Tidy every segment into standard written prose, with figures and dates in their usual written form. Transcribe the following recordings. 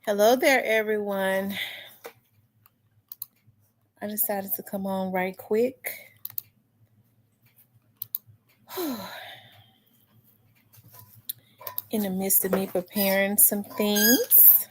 Hello there, everyone. I decided to come on right quick. In the midst of me preparing some things.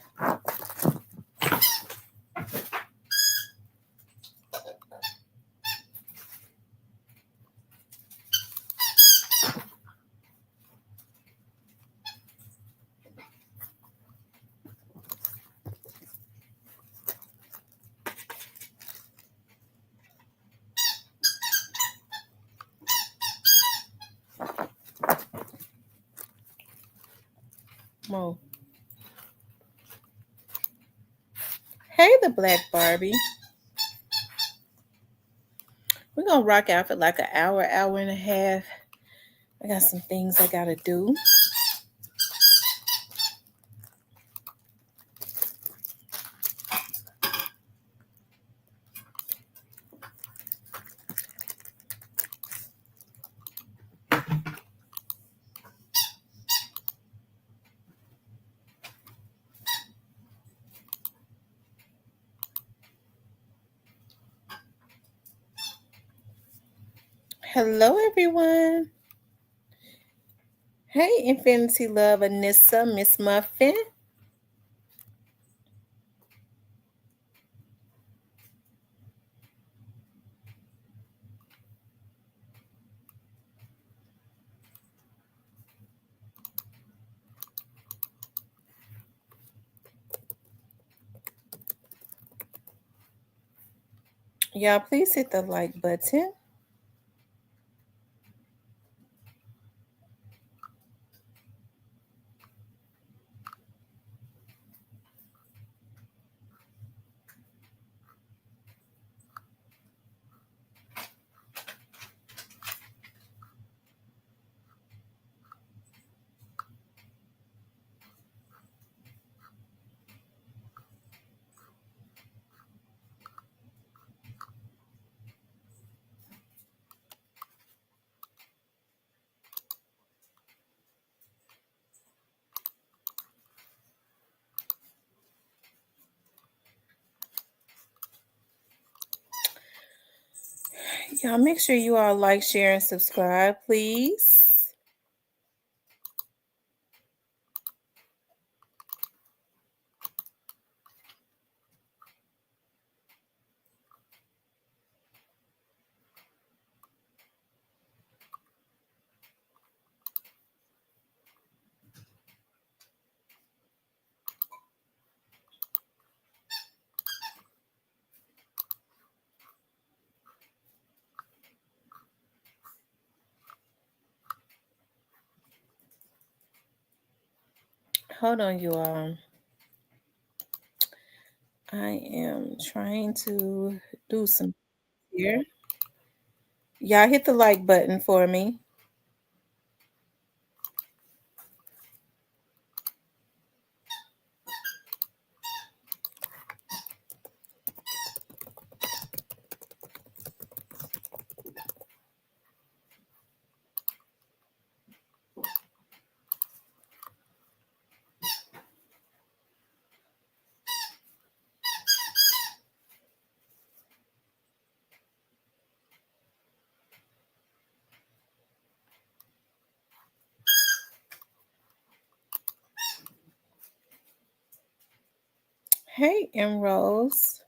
Mo. Hey, the Black Barbie. We're going to rock out for like an hour, hour and a half. I got some things I got to do. Hello, everyone. Hey, Infinity Love, Anissa, Miss Muffin. Y'all, please hit the like button. Y'all, make sure you all like, share, and subscribe, please. Hold on, you all. I am trying to do some here. Y'all hit the like button for me. Hey, Emeralds.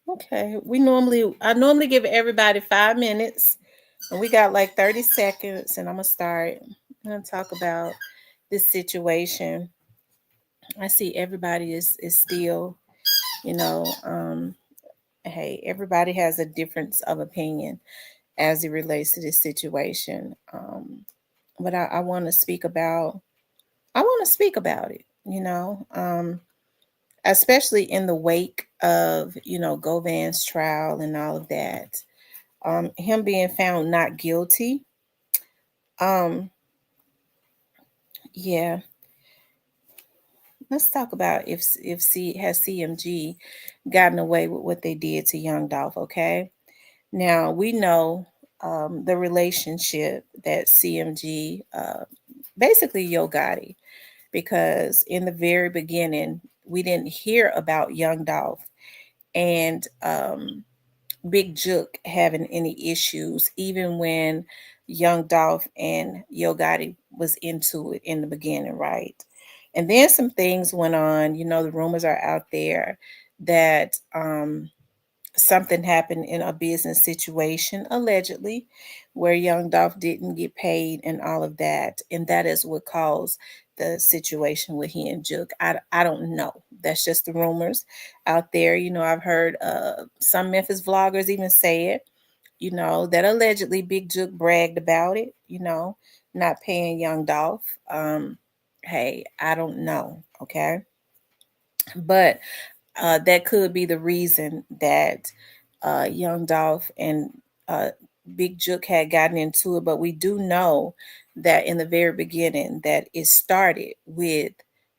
Okay, I normally give everybody 5 minutes, and we got like 30 seconds, and I'm gonna start. I'm gonna talk about this situation. I see everybody is still, you know, hey, everybody has a difference of opinion as it relates to this situation. But I want to speak about. I want to speak about it. Especially in the wake of Govan's trial and all of that, him being found not guilty. Um, Yeah, let's talk about if C has CMG gotten away with what they did to Young Dolph. Okay, now we know the relationship that CMG, basically Yo Gotti, because in the very beginning we didn't hear about Young Dolph and Big Jook having any issues, even when Young Dolph and Yo Gotti was into it in the beginning, right? And then some things went on. You know, the rumors are out there that something happened in a business situation, allegedly, where Young Dolph didn't get paid and all of that. And that is what caused the situation with he and Jook. I don't know. That's just the rumors out there. You know, I've heard some Memphis vloggers even say it, you know, that allegedly Big Jook bragged about it, you know, not paying Young Dolph. Hey, I don't know. Okay. But that could be the reason that Young Dolph and uh, Big Jook had gotten into it. But we do know that in the very beginning that it started with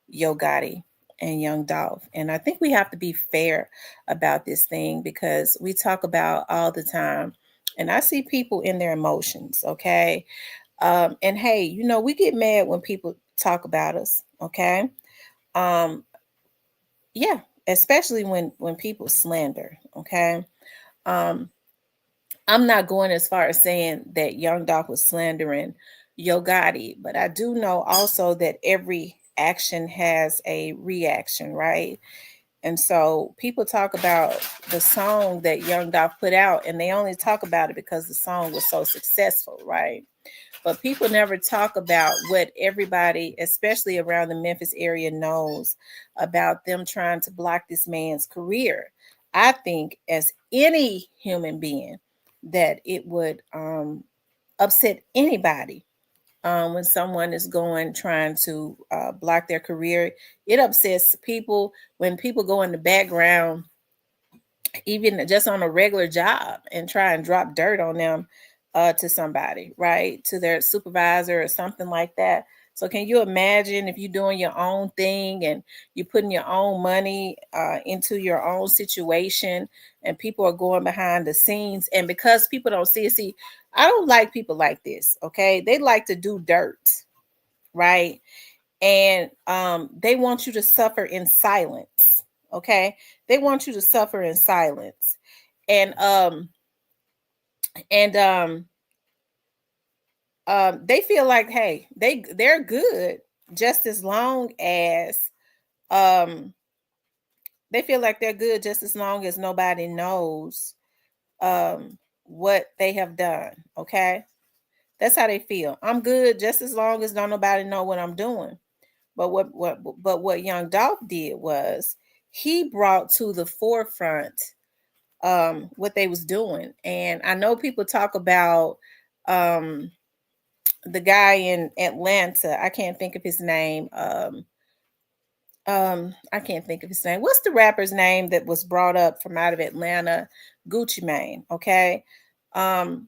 Yo Gotti and Young Dolph. And I think we have to be fair about this thing because we talk about all the time. And I see people in their emotions, okay? And hey, you know, we get mad when people talk about us, okay? Um, yeah, especially when people slander, okay? um I'm not going as far as saying that Young Dolph was slandering Yo Gotti, but I do know also that every action has a reaction, right? And so people talk about the song that Young Dolph put out, and they only talk about it because the song was so successful, right? But people never talk about what everybody, especially around the Memphis area, knows about them trying to block this man's career. I think, as any human being, that it would upset anybody when someone is going trying to block their career. It upsets people when people go in the background, even just on a regular job, and try and drop dirt on them, to somebody, right? To their supervisor or something like that. So can you imagine if you're doing your own thing and you're putting your own money into your own situation, and people are going behind the scenes, and because people don't see it, see, I don't like people like this, okay? They like to do dirt, right? And they want you to suffer in silence, okay? They want you to suffer in silence. And and they feel like, hey, they're good just as long as um they feel like they're good just as long as nobody knows um what they have done, okay? That's how they feel. I'm good just as long as don't nobody know what I'm doing. But what Young Dolph did was he brought to the forefront what they was doing. And I know people talk about um the guy in Atlanta. I can't think of his name. I can't think of his name. What's the rapper's name that was brought up from out of Atlanta? Gucci Mane. Okay. Um,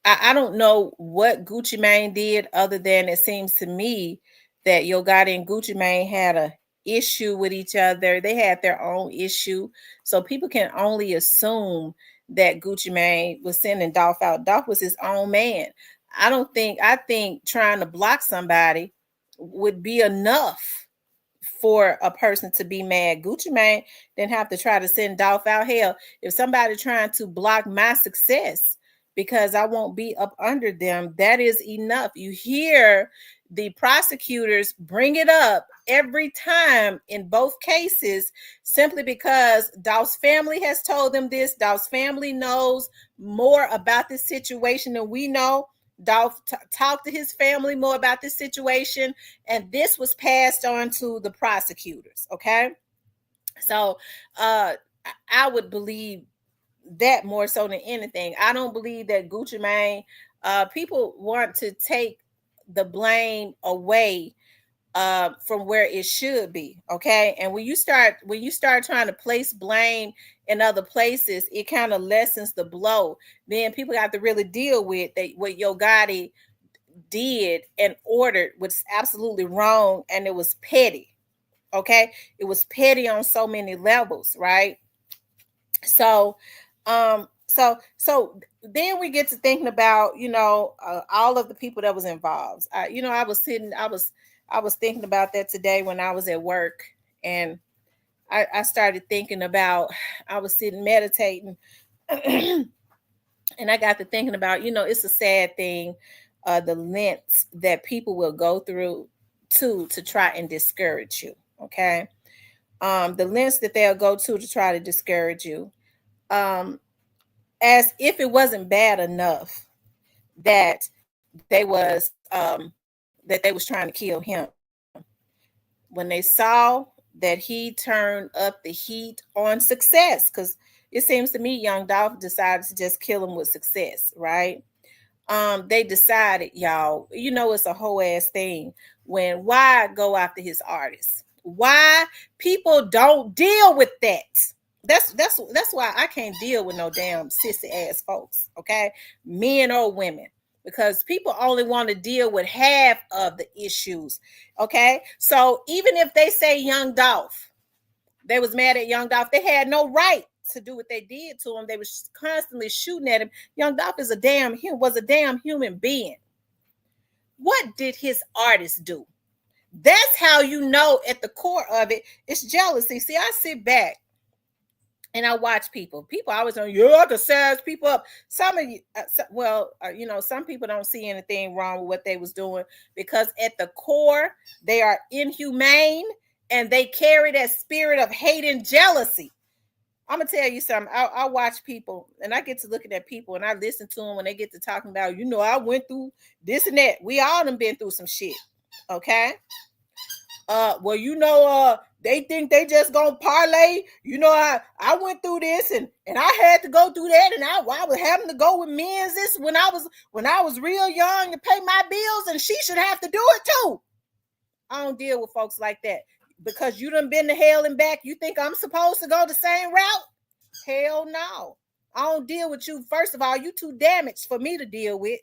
I don't know what Gucci Mane did, other than it seems to me that Yo Gotti and Gucci Mane had a issue with each other. They had their own issue. So people can only assume that Gucci Mane was sending Dolph out. Dolph was his own man. I think trying to block somebody would be enough for a person to be mad. Gucci Mane didn't have to try to send Dolph out. Hell, if somebody trying to block my success because I won't be up under them, that is enough. You hear the prosecutors bring it up every time in both cases, simply because Dolph's family has told them this. Dolph's family knows more about this situation than we know. Dolph talked to his family more about this situation, and this was passed on to the prosecutors. Okay, so I would believe that more so than anything. I don't believe that Gucci Mane. People want to take the blame away from where it should be. Okay, and when you start trying to place blame in other places, it kind of lessens the blow. Then people have to really deal with that what Yo Gotti did and ordered was absolutely wrong, and it was petty. Okay, it was petty on so many levels, right? So, so then we get to thinking about, all of the people that was involved. I was thinking about that today when I was at work, and I started thinking about, I was sitting meditating, and I got to thinking about, it's a sad thing, the lengths that people will go through to try and discourage you. Okay, the lengths that they'll go to try to discourage you, as if it wasn't bad enough that they was trying to kill him. When they saw that he turned up the heat on success, because it seems to me Young Dolph decided to just kill him with success, right? They decided, y'all, it's a whole ass thing. Why go after his artists? Why people don't deal with that? That's why I can't deal with no damn sissy ass folks, okay? Men or women. Because people only want to deal with half of the issues. Okay. So even if they say Young Dolph, they was mad at Young Dolph, they had no right to do what they did to him. They was constantly shooting at him. Young Dolph was a damn human being. What did his artist do? That's how you know at the core of it, it's jealousy. See, I sit back and I watch people. People always say, I can size people up. Some of you, some people don't see anything wrong with what they was doing, because at the core, they are inhumane and they carry that spirit of hate and jealousy. I'm gonna tell you something. I watch people, and I get to looking at people, and I listen to them when they get to talking about, I went through this and that. We all done been through some shit. Okay. They think they just gonna parlay. I went through this and I had to go through that, and I was having to go with men's this when I was real young to pay my bills, and she should have to do it too. I don't deal with folks like that, because you done been to hell and back. You think I'm supposed to go the same route? Hell no. I don't deal with you. First of all, you too damaged for me to deal with.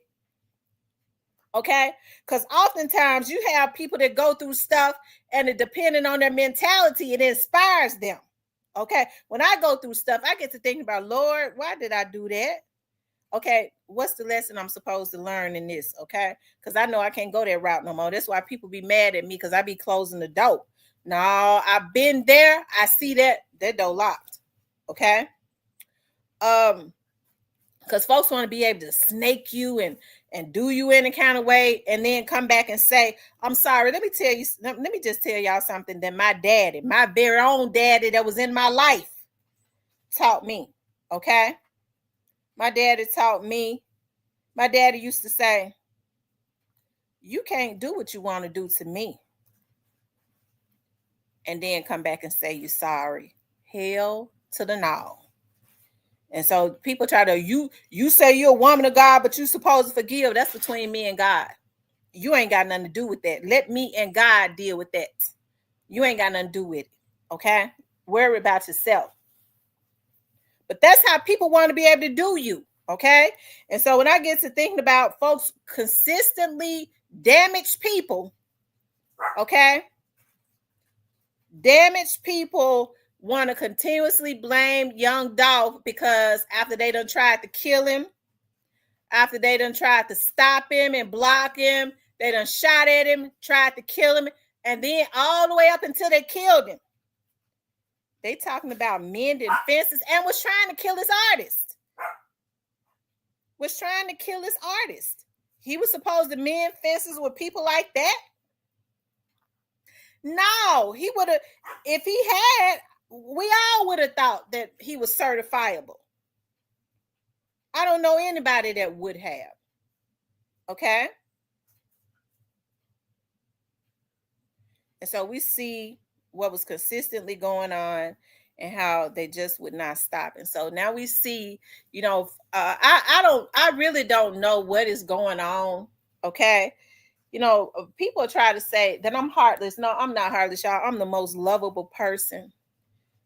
Okay, because oftentimes you have people that go through stuff, and it, depending on their mentality, it inspires them. Okay, when I go through stuff, I get to think about, Lord, why did I do that? Okay, what's the lesson I'm supposed to learn in this? Okay, because I know I can't go that route no more. That's why people be mad at me, because I be closing the door. No, I've been there. I see that door locked. Okay, because folks want to be able to snake you and do you any kind of way, and then come back and say, I'm sorry. Let me just tell y'all something that my daddy, my very own daddy that was in my life, taught me. Okay, my daddy taught me. My daddy used to say, you can't do what you want to do to me and then come back and say you're sorry. Hell to the no. And so people try to, you say you're a woman of God, but you're supposed to forgive. That's between me and God. You ain't got nothing to do with that. Let me and God deal with that. You ain't got nothing to do with it. Okay? Worry about yourself. But that's how people want to be able to do you. Okay? And so when I get to thinking about folks consistently damaged people, okay? Damaged people want to continuously blame Young Dolph, because after they done tried to kill him, after they done tried to stop him and block him, they done shot at him, tried to kill him, and then all the way up until they killed him, they talking about mending fences and was trying to kill his artist. He was supposed to mend fences with people like that? No, he would have, if he had, we all would have thought that he was certifiable. I don't know anybody that would have. Okay? And so we see what was consistently going on and how they just would not stop. And so now we see, I really don't know what is going on. Okay? People try to say that I'm heartless. No, I'm not heartless, y'all. I'm the most lovable person.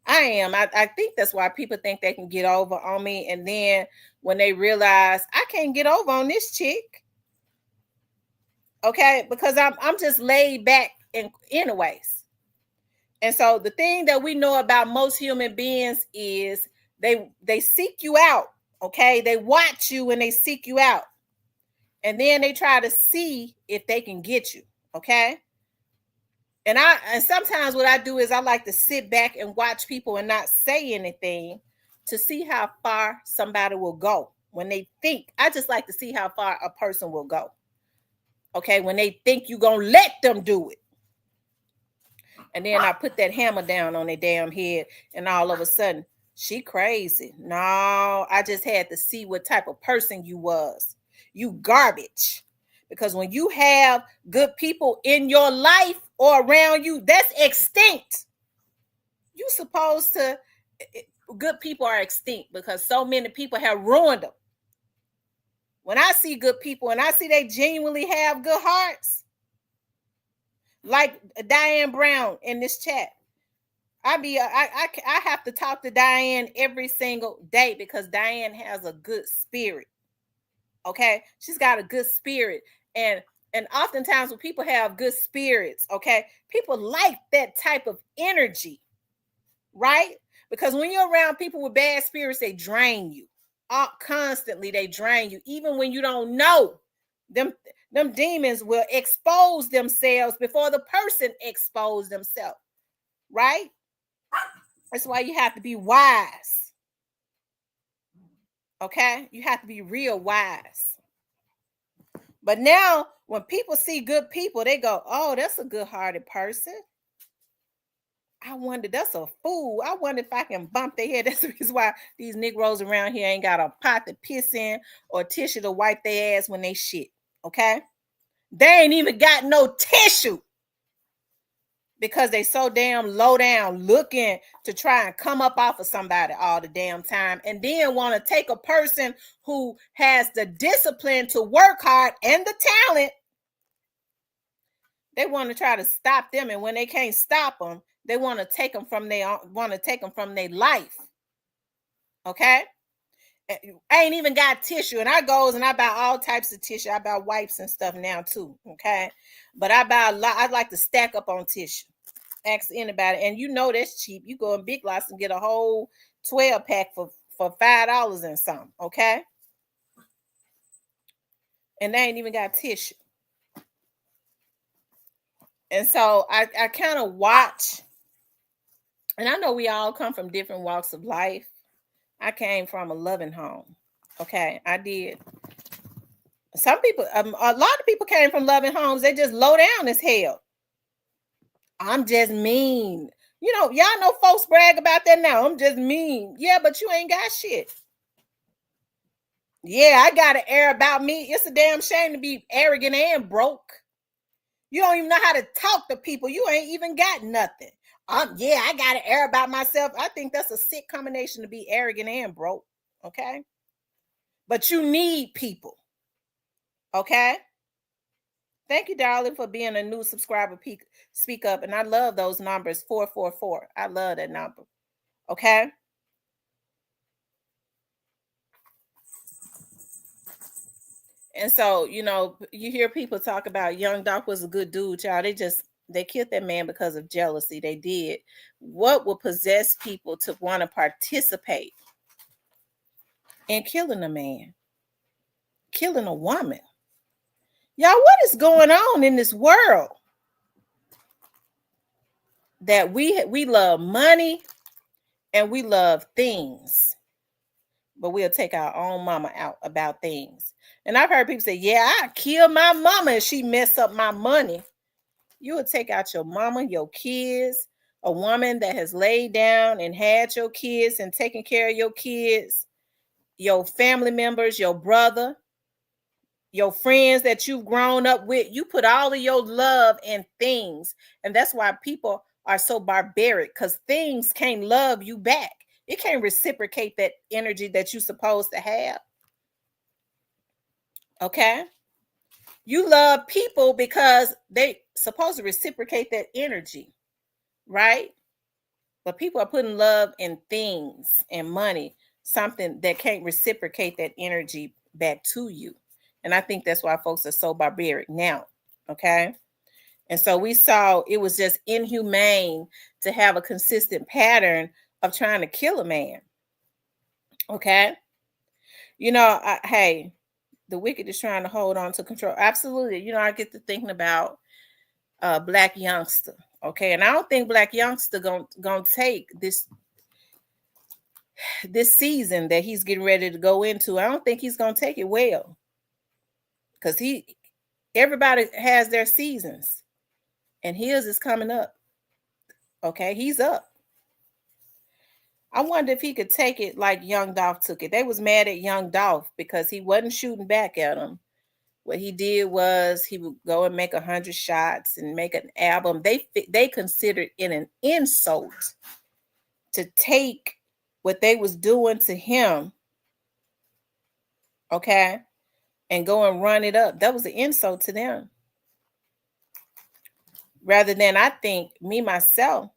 I am. I think that's why people think they can get over on me. And then when they realize I can't get over on this chick, Okay, because I'm just laid back in anyways. And so the thing that we know about most human beings is they seek you out. Okay, they watch you and they seek you out, and then they try to see if they can get you. Okay, and sometimes what I do is I like to sit back and watch people and not say anything to see how far somebody will go when they think. I just like to see how far a person will go. Okay, when they think you're gonna let them do it. And then I put that hammer down on their damn head, and all of a sudden, she crazy. No, I just had to see what type of person you was. You garbage. Because when you have good people in your life or around you, that's extinct. You supposed to, good people are extinct because so many people have ruined them. When I see good people and I see they genuinely have good hearts, like Diane Brown in this chat, I have to talk to Diane every single day because Diane has a good spirit. Okay, she's got a good spirit, and oftentimes when people have good spirits, okay, people like that type of energy, right? Because when you're around people with bad spirits, they drain you. Constantly, they drain you, even when you don't know them. Them demons will expose themselves before the person expose themselves, right? That's why you have to be wise. Okay? You have to be real wise. But now, when people see good people, they go, oh, that's a good-hearted person. I wonder, that's a fool. I wonder if I can bump their head. That's the reason why these Negroes around here ain't got a pot to piss in or tissue to wipe their ass when they shit. Okay? They ain't even got no tissue. Because they so damn low down looking to try and come up off of somebody all the damn time, and then want to take a person who has the discipline to work hard and the talent. They want to try to stop them, and when they can't stop them, they want to take them from their life. Okay, I ain't even got tissue, and I goes and I buy all types of tissue. I buy wipes and stuff now too. Okay, but I buy a lot. I like to stack up on tissue. Ask anybody, and you know that's cheap. You go in Big Lots and get a whole 12 pack for $5 and something. Okay, and they ain't even got tissue. And so I kind of watch, and I know we all come from different walks of life. I came from a loving home. Okay, I did. Some people, a lot of people came from loving homes. They just low down as hell. I'm just mean. You know, y'all know folks brag about that now. I'm just mean. Yeah, but you ain't got shit. Yeah, I got an air about me. It's a damn shame to be arrogant and broke. You don't even know how to talk to people. You ain't even got nothing. Yeah, I got an air about myself. I think that's a sick combination to be arrogant and broke. Okay. But you need people. Okay. Thank you, darling, for being a new subscriber. Speak up. And I love those numbers 444. I love that number. Okay. And so, you know, you hear people talk about Young Dolph was a good dude, y'all. They killed that man because of jealousy. They did. What would possess people to want to participate in killing a man, killing a woman? Y'all, what is going on in this world? That we love money and we love things, but we'll take our own mama out about things. And I've heard people say, yeah, I kill my mama if she mess up my money. You would take out your mama, your kids, a woman that has laid down and had your kids and taken care of your kids, your family members, your brother, your friends that you've grown up with. You put all of your love in things. And that's why people are so barbaric, because things can't love you back. It can't reciprocate that energy that you're supposed to have. Okay? You love people because they supposed to reciprocate that energy, right? But people are putting love in things and money, something that can't reciprocate that energy back to you. And I think that's why folks are so barbaric now. Okay. And so we saw it was just inhumane to have a consistent pattern of trying to kill a man. Okay. Hey, the wicked is trying to hold on to control. Absolutely. I get to thinking about Black Youngster. Okay. And I don't think Black Youngster gonna take this season that he's getting ready to go into. I don't think he's gonna take it well. Because everybody has their seasons. And his is coming up. Okay, he's up. I wonder if he could take it like Young Dolph took it. They was mad at Young Dolph because he wasn't shooting back at him. What he did was he would go and make 100 shots and make an album. They considered it an insult to take what they was doing to him, okay, and go and run it up. That was an insult to them. Rather than, I think, me myself,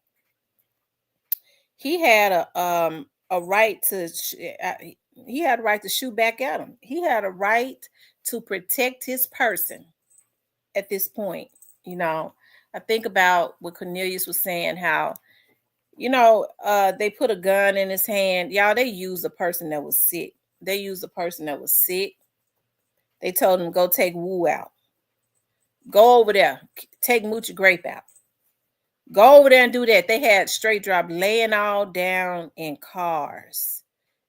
he had a right to he had a right to shoot back at him. He had a right to protect his person at this point. I think about what Cornelius was saying, how they put a gun in his hand. Y'all, they used a person that was sick. They used a person that was sick. They told him, go take Wu out. Go over there, take Moochie Grape out. Go over there and do that. They had Straight Drop laying all down in cars,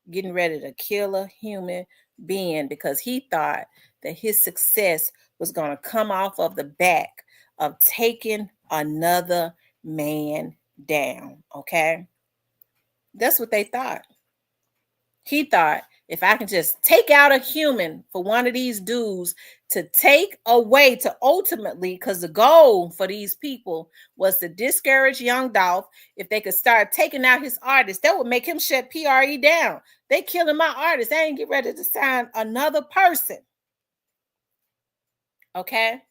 getting ready to kill a human being because he thought that his success was going to come off of the back of taking another man down. Okay. That's what they thought. He thought, if I can just take out a human for one of these dudes to take away, to ultimately, because the goal for these people was to discourage Young Dolph. If they could start taking out his artists, that would make him shut PRE down. They killing my artists. I ain't get ready to sign another person. Okay.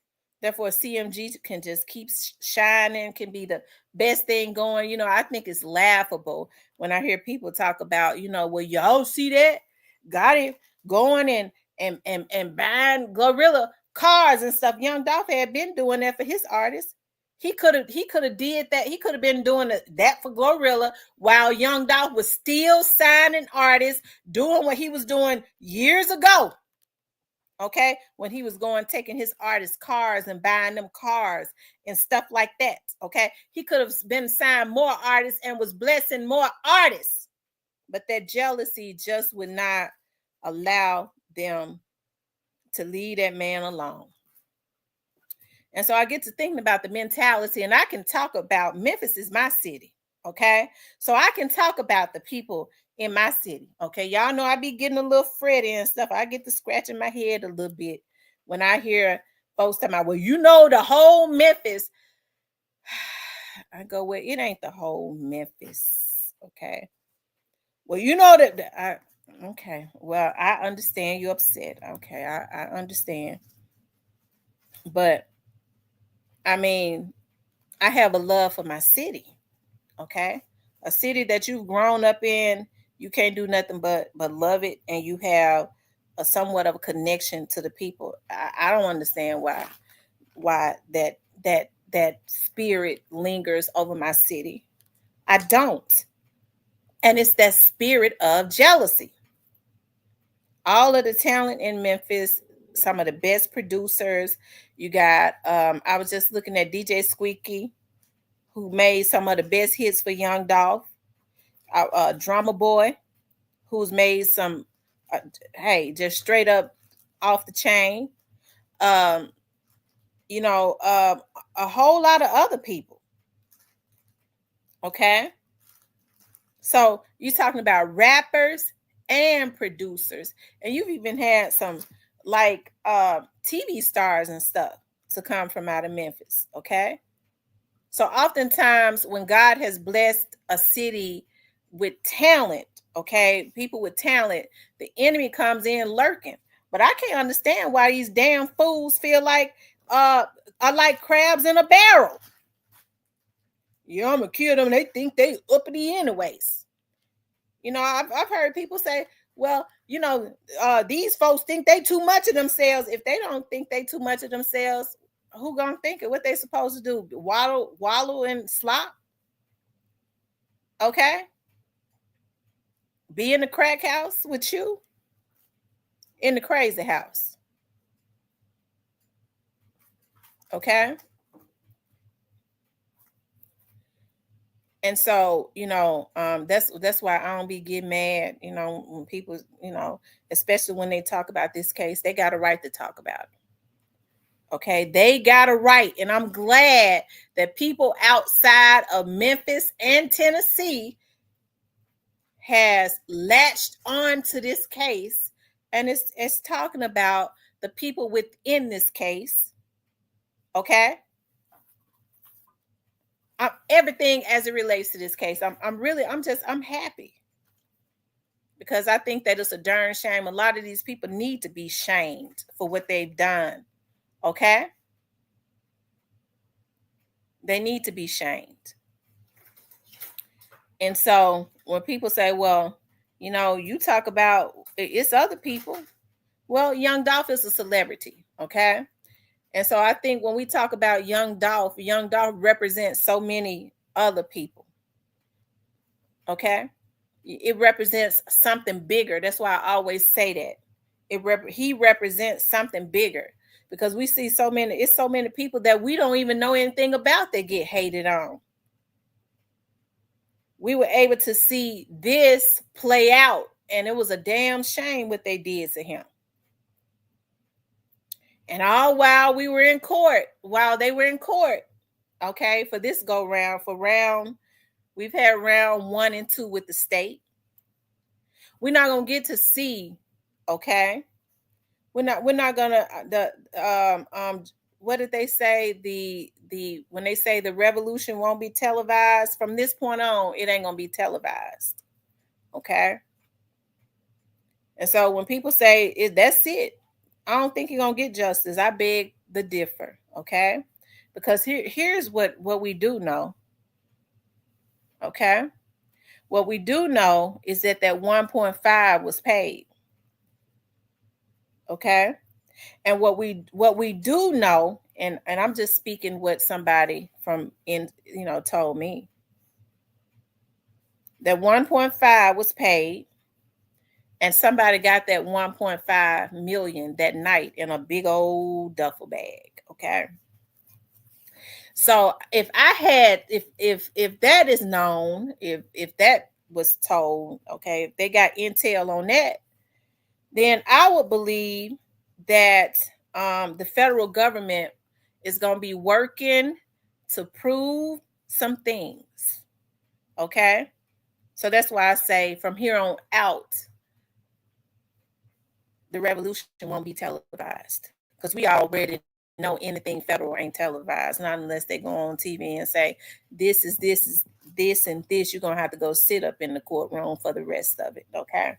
Therefore, CMG can just keep shining, can be the best thing going. I think it's laughable when I hear people talk about, well, y'all see that? Got it going and buying gorilla cars and stuff. Young Dolph had been doing that for his artists. He could have did that. He could have been doing that for Glorilla while Young Dolph was still signing artists, doing what he was doing years ago. Okay, when he was taking his artists' cars and buying them cars and stuff like that. Okay, he could have been signed more artists and was blessing more artists, but that jealousy just would not allow them to leave that man alone. And so I get to thinking about the mentality, and I can talk about Memphis is my city. Okay, so I can talk about the people in my city. Okay, y'all know I be getting a little fretty and stuff. I get to scratching my head a little bit when I hear folks talking about, well, the whole Memphis. I go, well, it ain't the whole Memphis. Okay. Well, okay. Well, I understand you're upset. Okay, I understand. But I mean, I have a love for my city. Okay. A city that you've grown up in, you can't do nothing but love it, and you have a somewhat of a connection to the people. I don't understand why that spirit lingers over my city. I don't. And it's that spirit of jealousy. All of the talent in Memphis, some of the best producers. You got I was just looking at DJ Squeaky, who made some of the best hits for Young Dolph. Drama Boy, who's made some, just straight up off the chain. A whole lot of other people. Okay. So you're talking about rappers and producers, and you've even had some like TV stars and stuff to come from out of Memphis. Okay. So oftentimes when God has blessed a city with talent, okay, people with talent, the enemy comes in lurking. But I can't understand why these damn fools feel like are like crabs in a barrel. I'm gonna kill them. They think they uppity anyways. I've heard people say, well, these folks think they too much of themselves. If they don't think they too much of themselves, Who gonna think it? What they supposed to do? Wallow in slop? Okay. Be in the crack house with you? In the crazy house. Okay. And so, that's why I don't be getting mad, when people, especially when they talk about this case, they got a right to talk about it. Okay, they got a right, and I'm glad that people outside of Memphis and Tennessee has latched on to this case, and it's talking about the people within this case. Okay, everything as it relates to this case. I'm happy, because I think that it's a darn shame. A lot of these people need to be shamed for what they've done. Okay, they need to be shamed. And so when people say, well, you talk about it's other people. Well, Young Dolph is a celebrity. Okay. And so I think when we talk about Young Dolph represents so many other people. Okay. It represents something bigger. That's why I always say that. He represents something bigger, because we see so many people that we don't even know anything about that get hated on. We were able to see this play out, and it was a damn shame what they did to him. And all while they were in court, okay, for this go round, we've had round 1 and 2 with the state. We're not gonna get to see, okay. We're not gonna what did they say? When they say the revolution won't be televised, from this point on, it ain't gonna be televised. Okay. And so when people say that's it, I don't think you're gonna get justice. I beg to differ. Okay. Because here's what we do know. Okay. What we do know is that 1.5 was paid. Okay. And what we do know, and I'm just speaking what somebody told me, that 1.5 was paid, and somebody got that 1.5 million that night in a big old duffel bag. Okay. So if that is known, if that was told, okay, if they got intel on that, then I would believe that the federal government is going to be working to prove some things. Okay. So that's why I say from here on out, the revolution won't be televised, because we already know anything federal ain't televised, not unless they go on TV and say, this is this and this. You're going to have to go sit up in the courtroom for the rest of it. Okay.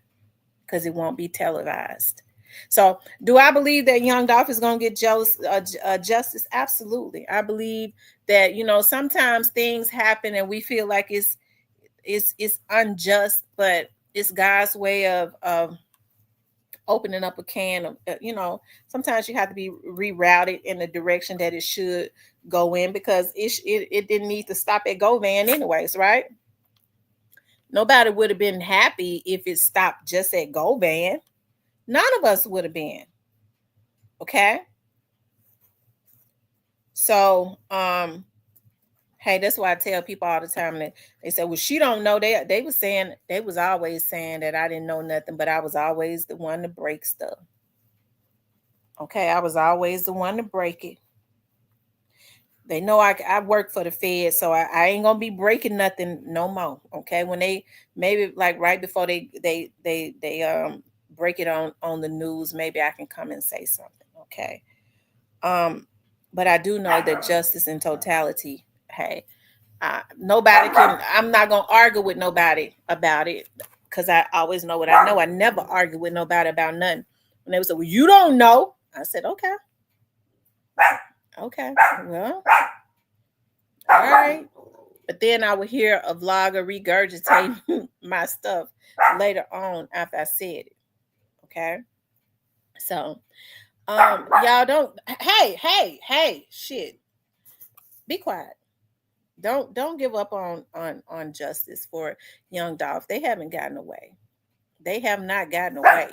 Because it won't be televised. So do I believe that Young Dolph is going to get justice? Absolutely. I believe that, sometimes things happen and we feel like it's unjust, but it's God's way of opening up a can of, sometimes you have to be rerouted in the direction that it should go in, because it didn't need to stop at Govan anyways, right? Nobody would have been happy if it stopped just at Govan. None of us would have been. Okay. So, hey, that's why I tell people all the time that they say, well, she don't know. They was always saying that I didn't know nothing, but I was always the one to break stuff. Okay. I was always the one to break it. They know I work for the Fed, so I ain't gonna be breaking nothing no more. Okay. When they maybe like right before they break it on the news, maybe I can come and say something. Okay. But I do know that justice in totality, hey, nobody can, I'm not going to argue with nobody about it, because I always know what I know. I never argue with nobody about nothing. When they would say, well, you don't know. I said, okay. Okay. Well, all right. But then I would hear a vlogger regurgitating my stuff later on after I said it. Okay. So, Y'all don't. Hey, shit. Be quiet. Don't give up on justice for Young Dolph. They haven't gotten away. They have not gotten away.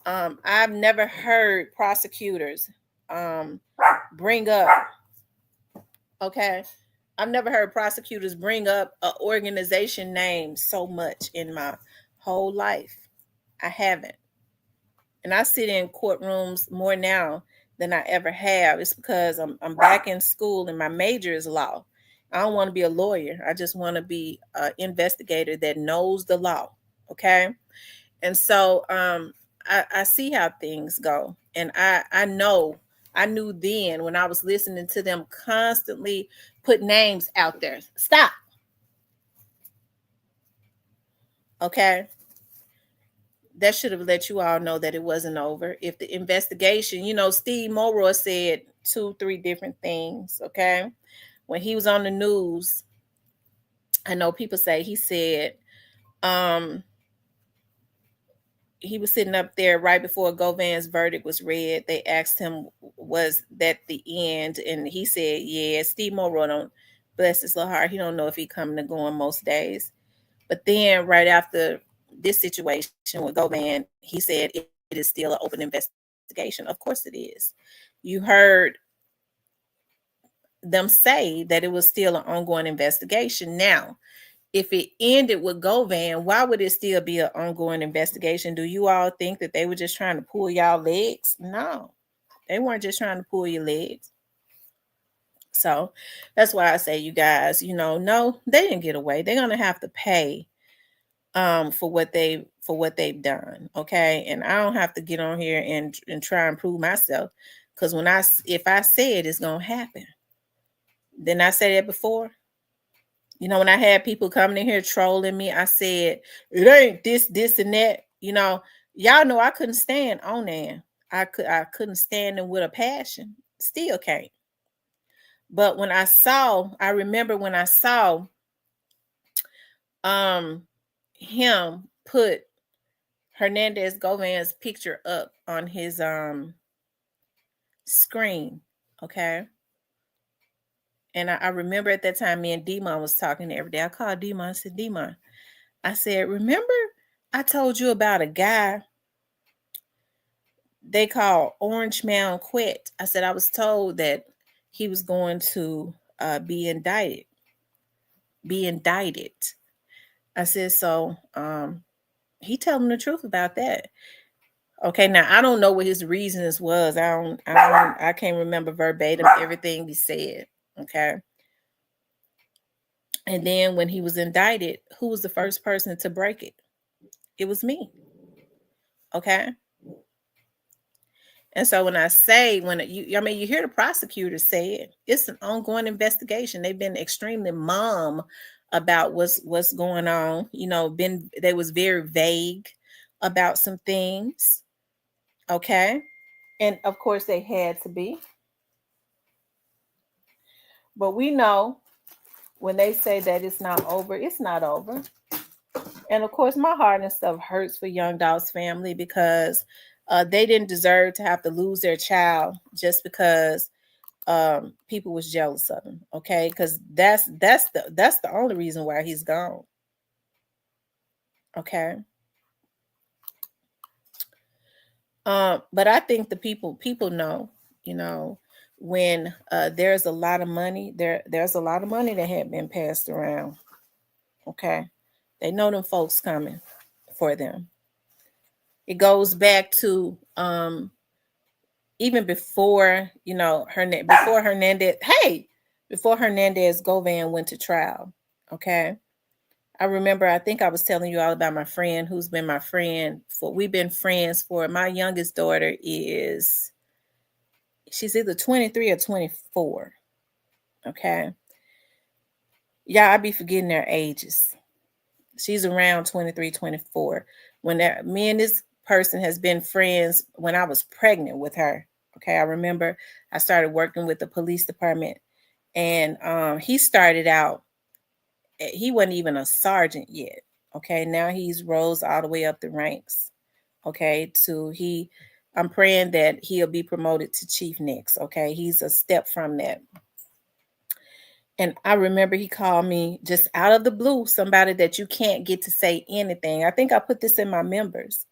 I've never heard prosecutors um bring up. Okay, I've never heard prosecutors bring up an organization name so much in my whole life. I haven't. And I sit in courtrooms more now than I ever have. It's because I'm back in school and my major is law. I don't want to be a lawyer. I just want to be an investigator that knows the law. Okay. And so I see how things go. And I know, I knew then when I was listening to them constantly put names out there. Stop. Okay. That should have let you all know that it wasn't over. If the investigation, Steve Morrow said 2, 3 different things. Okay. When he was on the news, I know people say he said, um, he was sitting up there right before Govan's verdict was read. They asked him, was that the end? And he said, yeah. Steve Morrow don't, bless his little heart, he don't know if he coming to go on most days. But then right after this situation with Govan, he said it is still an open investigation. Of course it is. You heard them say that it was still an ongoing investigation. Now, if it ended with Govan, why would it still be an ongoing investigation? Do you all think that they were just trying to pull y'all legs? No, they weren't just trying to pull your legs. So that's why I say, you guys, no, they didn't get away. They're gonna have to pay for what they've done. Okay. And I don't have to get on here and try and prove myself, because if I say it, it's gonna happen. Didn't I say that before? When I had people coming in here trolling me, I said it ain't this and that. Y'all know I couldn't stand on there. I couldn't stand them with a passion. Still can't. But I remember when I saw him put Hernandez Govan's picture up on his screen. Okay. And I remember at that time me and Demon was talking every day. I called Demon. I said, Demon, I said, remember I told you about a guy they call Orange Mound Quet. I said, I was told that he was going to be indicted. I said, so he told him the truth about that. Okay, now I don't know what his reasons was. I can't remember verbatim everything he said. Okay. And then when he was indicted, who was the first person to break it? It was me. Okay. And so when I say, you hear the prosecutor say it, it's an ongoing investigation. They've been extremely mum about what's going on. They was very vague about some things. Okay. And of course they had to be. But we know when they say that it's not over, it's not over. And of course, my heart and stuff hurts for Young Dolph's family, because they didn't deserve to have to lose their child just because people was jealous of him. Okay, because that's the only reason why he's gone. Okay. But I think the people know, when there's a lot of money, there's a lot of money that had been passed around. Okay. They know them folks coming for them. It goes back to even before, before Hernandez Govan went to trial. Okay. I remember, I think I was telling you all about my friend who's been my friend we've been friends for, my youngest daughter she's either 23 or 24. Okay. Yeah, I be forgetting their ages. She's around 23, 24. Me and this person has been friends when I was pregnant with her. Okay. I remember I started working with the police department, and he started out, he wasn't even a sergeant yet. Okay. Now he's rose all the way up the ranks. Okay. I'm praying that he'll be promoted to chief next. Okay. He's a step from that. And I remember he called me just out of the blue, somebody that you can't get to say anything. I think I put this in my members.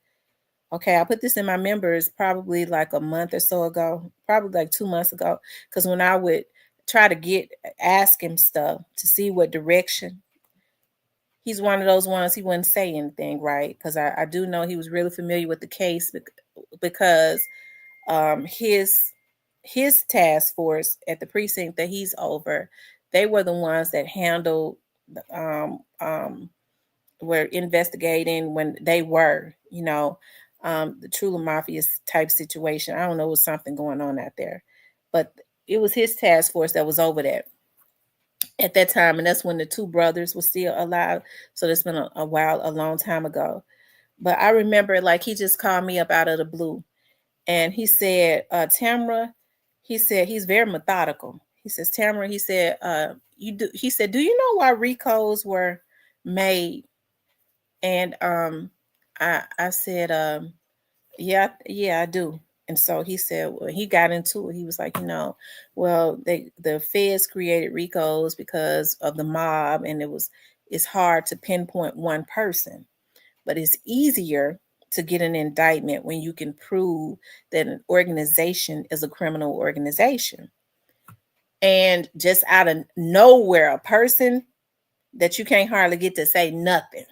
Okay, I put this in my members probably like a month or so ago, probably like 2 months ago. Because when I would try to ask him stuff to see what direction, he's one of those ones he wouldn't say anything, right? Because I do know he was really familiar with the case because his task force at the precinct that he's over, they were the ones that handled um, um, were investigating when they were, the Trula Mafia type situation. I don't know, was something going on out there, but it was his task force that was over that at that time, and that's when the two brothers were still alive. So that's been a while, a long time ago. But I remember, like, he just called me up out of the blue, and he said, "Tamara," he said, he's very methodical. He says, "Tamara," he said, "You do." He said, "Do you know why RICOs were made?" And I said, yeah, I do. And so he said, well, he got into it. He was like, well, the feds created RICOs because of the mob, and it's hard to pinpoint one person, but it's easier to get an indictment when you can prove that an organization is a criminal organization. And just out of nowhere, a person that you can't hardly get to say nothing.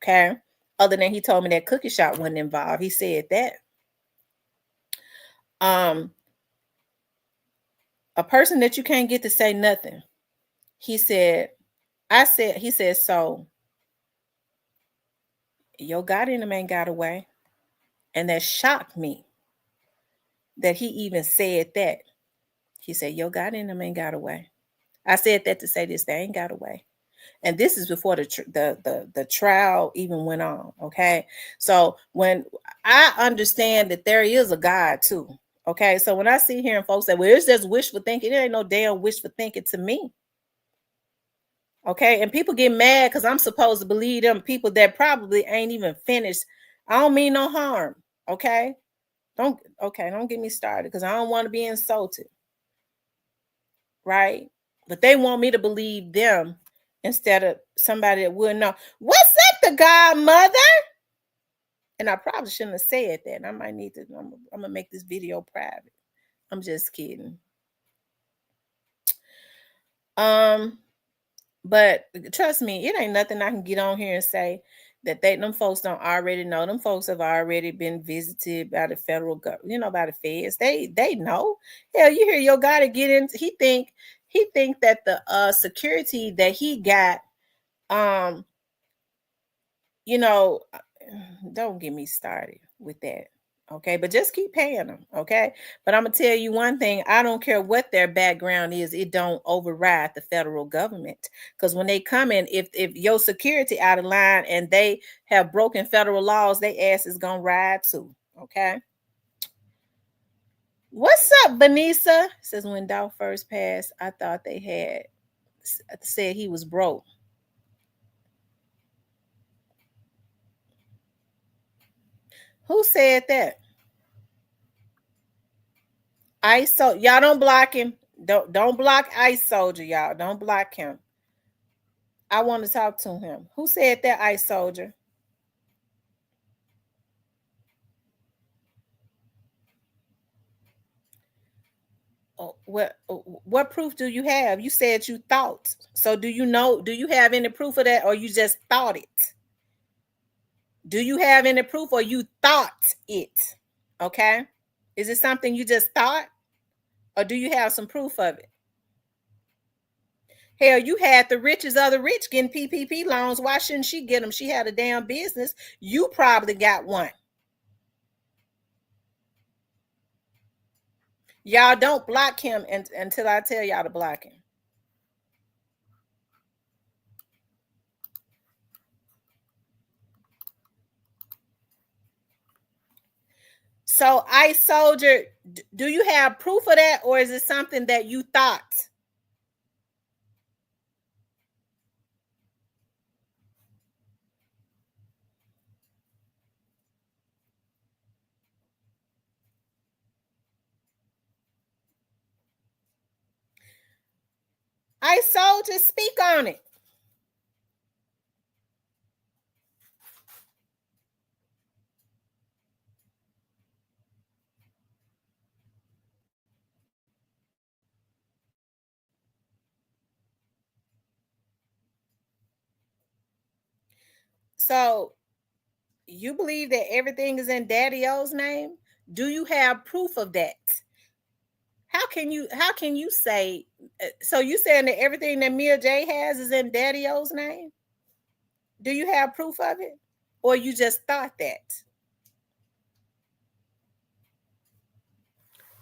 Okay. Other than he told me that cookie shop wasn't involved. He said that. Um, a person that you can't get to say nothing. He said, he said, so your God in him ain't got away. And that shocked me that he even said that. He said, your God in him ain't got away. I said that to say this, they ain't got away. And this is before the trial even went on. Okay. So when I understand that there is a God too. Okay. So when I see hearing folks say, well, it's just wishful thinking, it ain't no damn wishful thinking to me. Okay. And people get mad because I'm supposed to believe them people that probably ain't even finished. I don't mean no harm. Okay. Don't get me started because I don't want to be insulted. Right. But they want me to believe them instead of somebody that wouldn't know. What's up, the godmother? And I probably shouldn't have said that. I might need to, I'm gonna make this video private. I'm just kidding. But trust me, it ain't nothing I can get on here and say that them folks don't already know. Them folks have already been visited by the federal government, by the feds. They know. Hell, you hear your guy to get in. He think that the security that he got, um, don't get me started with that. Okay, but just keep paying them. Okay, but I'm gonna tell you one thing: I don't care what their background is; it don't override the federal government. Because when they come in, if your security out of line and they have broken federal laws, they ass is gonna ride too. Okay. What's up, Vanessa? Says when Dolph first passed, I thought they had said he was broke. Who said that? Ice Soldier, y'all don't block him. Don't block Ice Soldier, y'all. Don't block him. I want to talk to him. Who said that, Ice Soldier? Oh, what proof do you have? You said you thought. So do you know? Do you have any proof of that, or you just thought it? Do you have any proof, or you thought it? Okay. Is it something you just thought, or do you have some proof of it? Hell, you had the richest of the rich getting PPP loans. Why shouldn't she get them? She had a damn business. You probably got one. Y'all don't block him until I tell y'all to block him. So, Ice Soldier, do you have proof of that, or is it something that you thought? I soldier, speak on it. So you believe that everything is in Daddy O's name? Do you have proof of that? How can you say so you saying that everything that Mia J has is in Daddy O's name? Do you have proof of it? Or you just thought that?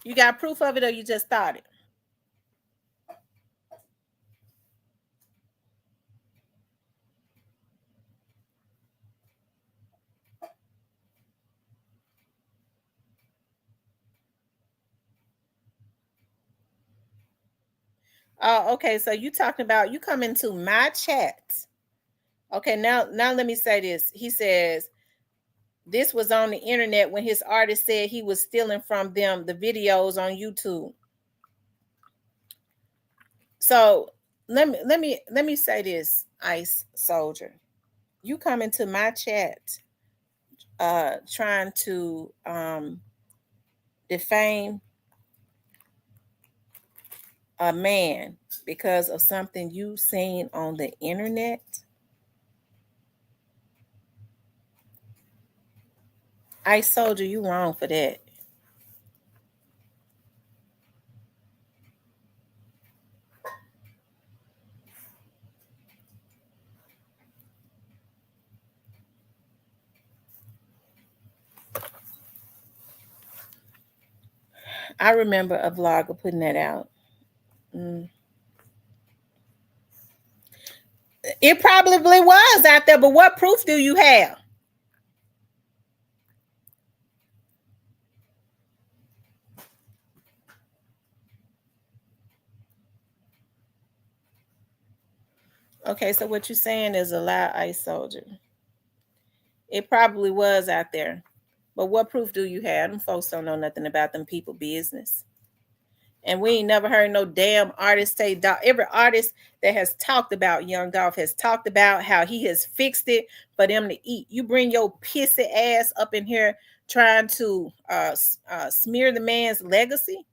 You got proof of it or you just thought it? Oh, okay. So you talking about you come into my chat. Okay, now let me say this. He says this was on the internet when his artist said he was stealing from them the videos on YouTube. So let me say this, Ice Soldier. You come into my chat trying to defame a man because of something you seen on the internet. Ice Soldier, you wrong for that. I remember a vlogger putting that out. Mm. It probably was out there, but what proof do you have? Okay, so what you're saying is a lie, Ice Soldier. It probably was out there. But what proof do you have? Them folks don't know nothing about them people business. And we ain't never heard no damn artist say, every artist that has talked about Young Dolph has talked about how he has fixed it for them to eat. You bring your pissy ass up in here trying to smear the man's legacy.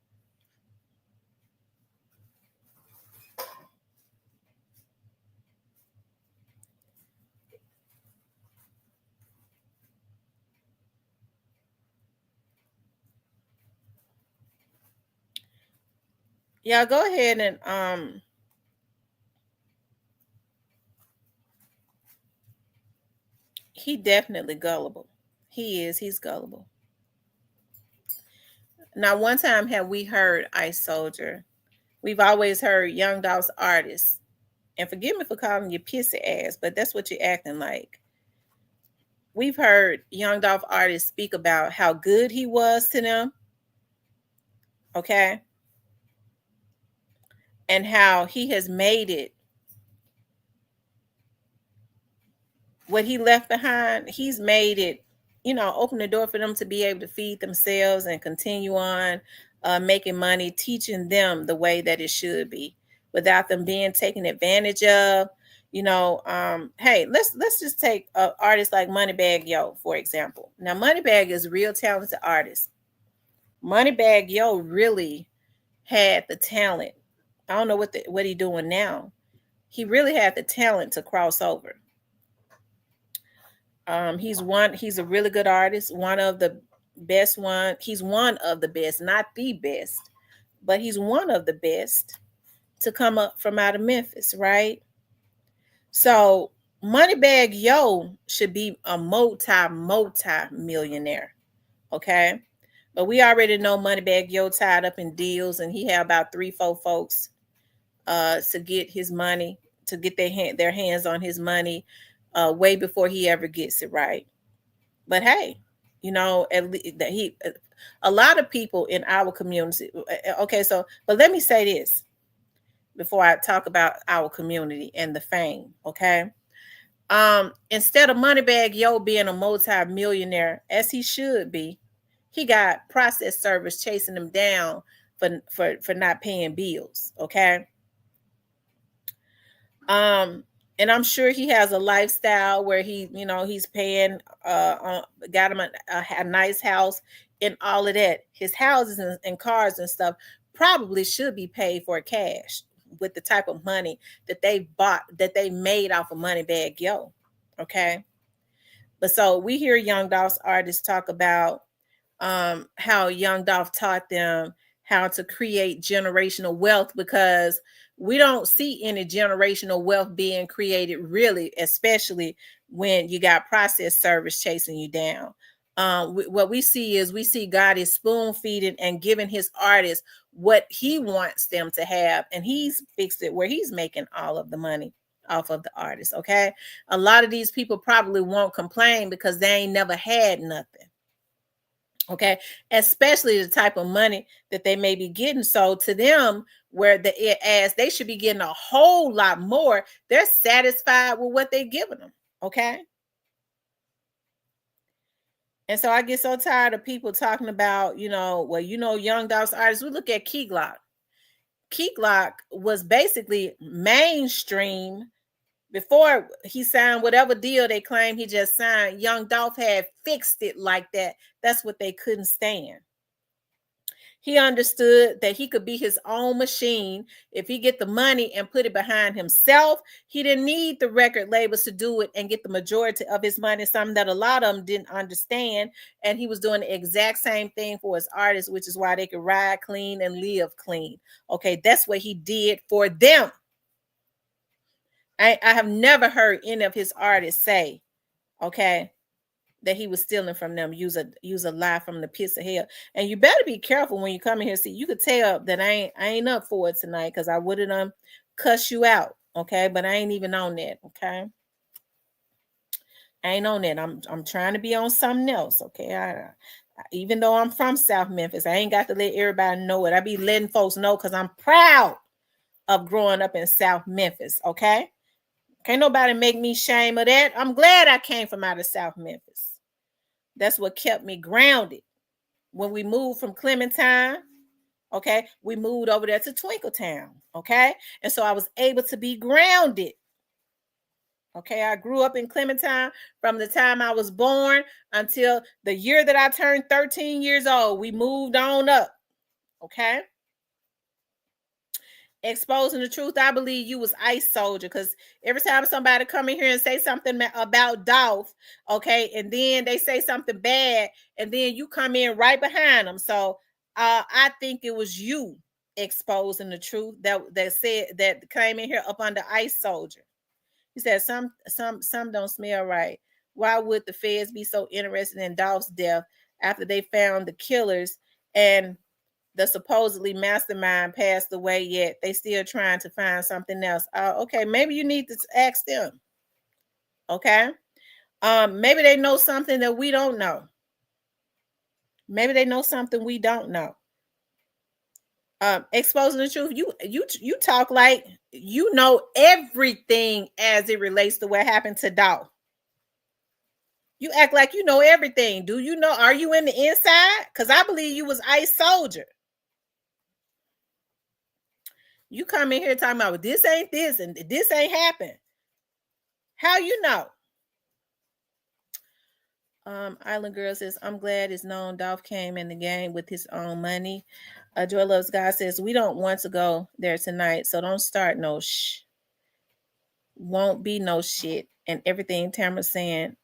Yeah, go ahead and he definitely gullible. He's gullible. Now, one time have we heard Ice Soldier. We've always heard Young Dolph's artists. And forgive me for calling you pissy ass, but that's what you're acting like. We've heard Young Dolph artists speak about how good he was to them. Okay. And how he has made it what he left behind, he's made it, open the door for them to be able to feed themselves and continue on making money, teaching them the way that it should be without them being taken advantage of. Hey, let's just take an artist like Moneybagg Yo, for example. Now, Moneybagg is a real talented artist. Moneybagg Yo really had the talent. I don't know what he doing now. He really had the talent to cross over. He's a really good artist, one of the best one. He's one of the best, not the best, but he's one of the best to come up from out of Memphis, right? So Moneybagg Yo should be a multi millionaire, okay? But we already know Moneybagg Yo tied up in deals, and he had about 3-4 folks to get his money, to get their hands on his money way before he ever gets it right. But hey, at least that a lot of people in our community. Okay, so but let me say this before I talk about our community and the fame. Okay, instead of Moneybagg Yo being a multi-millionaire as he should be, he got process servers chasing him down for not paying bills. Okay, And I'm sure he has a lifestyle where he, he's paying, got him a nice house and all of that. His houses and cars and stuff probably should be paid for cash with the type of money that they bought, that they made off of Moneybag Yo. Okay. But so we hear Young Dolph's artists talk about how Young Dolph taught them how to create generational wealth, because we don't see any generational wealth being created, really, especially when you got processed service chasing you down. What we see is, we see God is spoon feeding and giving his artists what he wants them to have, and he's fixed it where he's making all of the money off of the artist. Okay, a lot of these people probably won't complain because they ain't never had nothing. Okay, especially the type of money that they may be getting. So to them, where as they should be getting a whole lot more, they're satisfied with what they're giving them. Okay. And so I get so tired of people talking about, Young Dolph's artists. We look at Key Glock. Key Glock was basically mainstream before he signed whatever deal they claim he just signed. Young Dolph had fixed it like that. That's what they couldn't stand. He understood that he could be his own machine if he get the money and put it behind himself. He didn't need the record labels to do it and get the majority of his money, something that a lot of them didn't understand. And he was doing the exact same thing for his artists, which is why they could ride clean and live clean. Okay, that's what he did for them. I have never heard any of his artists say, okay, that he was stealing from them, use a lie from the pits of hell. And you better be careful when you come in here. See, you could tell that I ain't up for it tonight, because I wouldn't cuss you out. Okay, but I ain't even on that. Okay, I ain't on that. I'm trying to be on something else. Okay, even though I'm from South Memphis, I ain't got to let everybody know it. I be letting folks know because I'm proud of growing up in South Memphis. Okay, can't nobody make me shame of that. I'm glad I came from out of South Memphis. That's what kept me grounded. When we moved from Clementine, okay, we moved over there to Twinkletown, okay? And so I was able to be grounded. Okay, I grew up in Clementine from the time I was born until the year that I turned 13 years old. We moved on up, okay? Exposing the truth. I believe you was Ice Soldier, because every time somebody come in here and say something about Dolph, okay, and then they say something bad, and then you come in right behind them. So I think it was you exposing the truth that came in here up under Ice Soldier. He said some don't smell right. Why would the feds be so interested in Dolph's death after they found the killers and the supposedly mastermind passed away, yet they still trying to find something else? Okay, maybe you need to ask them. Okay, maybe they know something that we don't know. Maybe they know something we don't know. Exposing the truth. You talk like you know everything as it relates to what happened to Dolph. You act like you know everything. Do you know? Are you in the inside? Because I believe you was Ice Soldier. You come in here talking about, well, this ain't this and this ain't happened. How you know? Island Girl says, I'm glad it's known Dolph came in the game with his own money. Joy Loves God says, we don't want to go there tonight, so don't start no won't be no shit. And everything Tamara's saying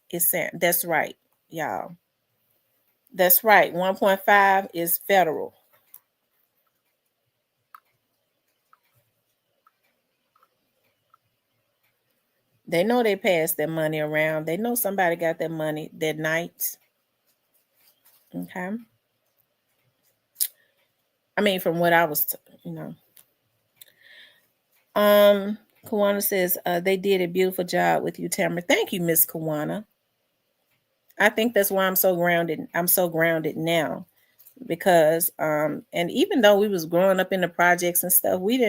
is saying, that's right, y'all. That's right. 1.5 is federal. They know they passed their money around. They know somebody got their money that night. Okay. I mean, from what I was, Kawana says, they did a beautiful job with you, Tamara. Thank you, Miss Kawana. I think that's why I'm so grounded. I'm so grounded now, because and even though we was growing up in the projects and stuff, we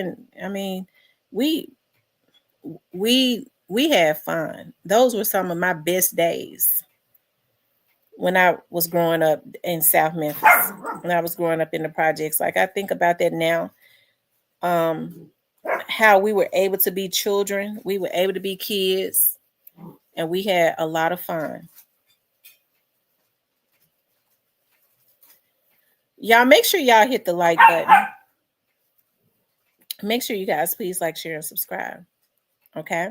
had fun. Those were some of my best days when I was growing up in South Memphis, when I was growing up in the projects. Like, I think about that now. how we were able to be children, we were able to be kids, and we had a lot of fun. Y'all make sure y'all hit the like button. Make sure you guys please like, share, and subscribe. Okay.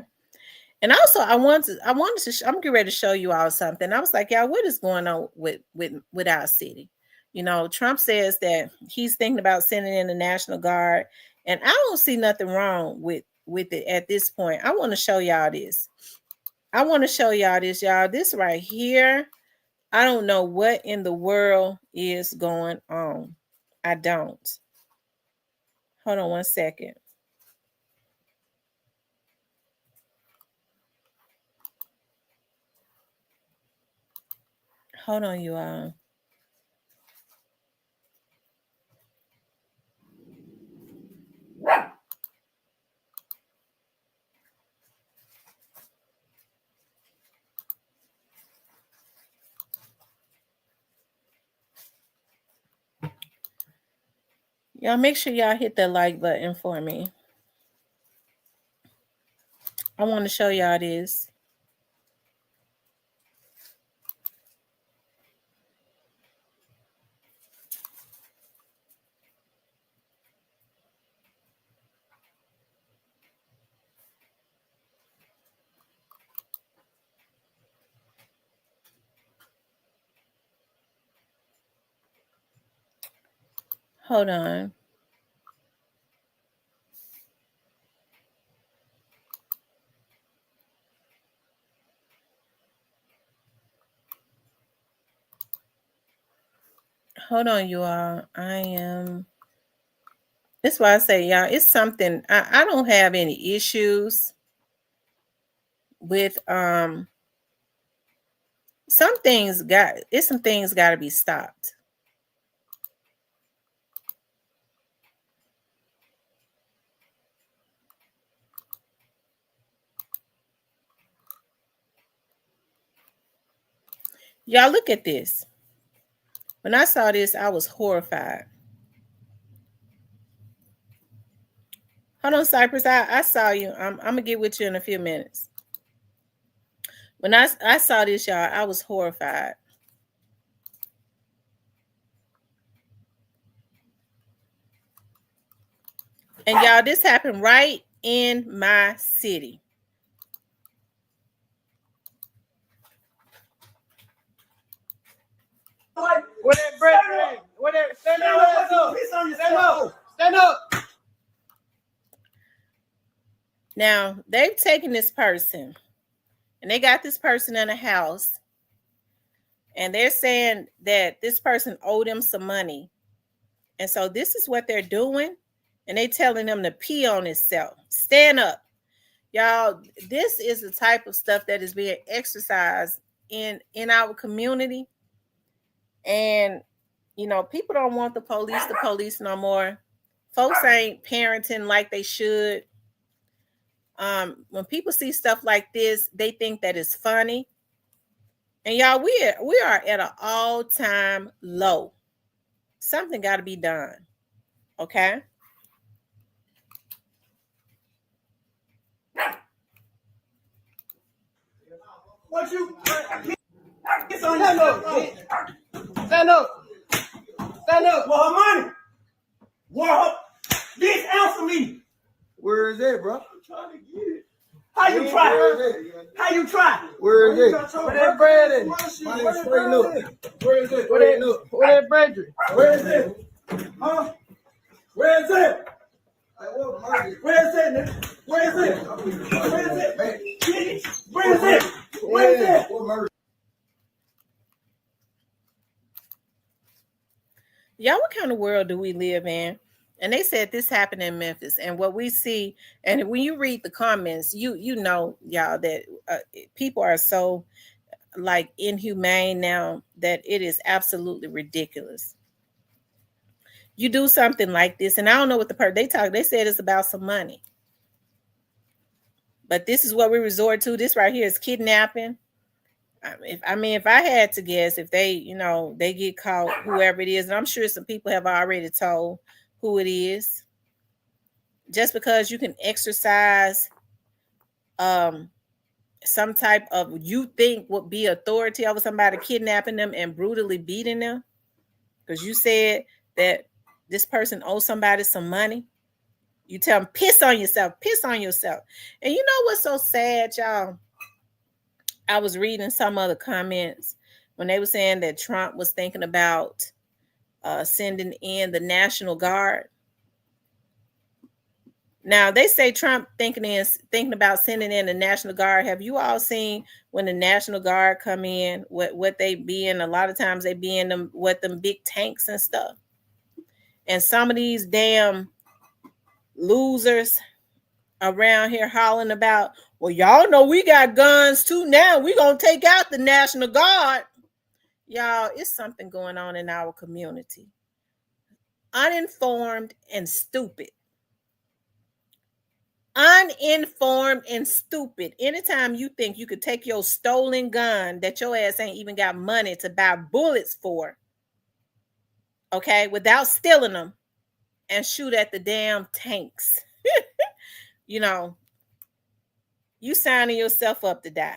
And also, I'm getting ready to show you all something. I was like, y'all, what is going on with our city? You know, Trump says that he's thinking about sending in the National Guard, and I don't see nothing wrong with it at this point. I want to show y'all this. Y'all. This right here. I don't know what in the world is going on. I don't. Hold on one second. Hold on, you all. Y'all make sure y'all hit that like button for me. I want to show y'all this. Hold on. Hold on, you all. That's why I say, y'all, it's something. I don't have any issues with some things got to be stopped. Y'all look at this. When I saw this, I was horrified. Hold on, Cypress. I saw you. I'm gonna get with you in a few minutes. When I saw this, y'all, I was horrified. And y'all, this happened right in my city. Where that bread? Where that stand up? Stand up. Stand up. Now they've taken this person and they got this person in a house, and they're saying that this person owed them some money. And so this is what they're doing. And they telling them to pee on himself. Stand up. Y'all, this is the type of stuff that is being exercised in our community. And, you know, people don't want the police no more. Folks ain't parenting like they should. When people see stuff like this, they think that it's funny. And y'all, we are at an all-time low. Something got to be done. Okay? What you? Stand up. Stand up. Stand up. For her money. What? Bitch, answer me. Where is it, bro? I'm trying to get it. How you try? How you try? Where is it? Where that bread is? Where is it? Where that bread is? Where is it? Huh? Where is it? Where is it, nigga? Where is it? Where is it? Where is it? Where is it? Y'all, what kind of world do we live in? And they said this happened in Memphis. And what we see, and when you read the comments, you know, y'all, that people are so like inhumane now that it is absolutely ridiculous. You do something like this, and I don't know what they said it's about some money. But this is what we resort to. This right here is kidnapping. If I had to guess, if they, you know, they get caught, whoever it is, and I'm sure some people have already told who it is, just because you can exercise some type of you think would be authority over somebody, kidnapping them and brutally beating them because you said that this person owes somebody some money. You tell them, piss on yourself, piss on yourself. And you know what's so sad, y'all? I was reading some other comments when they were saying that Trump was thinking about sending in the National Guard. Now they say Trump thinking about sending in the National Guard. Have you all seen when the National Guard come in? What they be in? A lot of times they be in them big tanks and stuff. And some of these damn losers around here hollering about, well, y'all know we got guns too now. We gonna take out the National Guard. Y'all, it's something going on in our community. Uninformed and stupid. Uninformed and stupid. Anytime you think you could take your stolen gun that your ass ain't even got money to buy bullets for, okay, without stealing them, and shoot at the damn tanks, you know, you signing yourself up to die.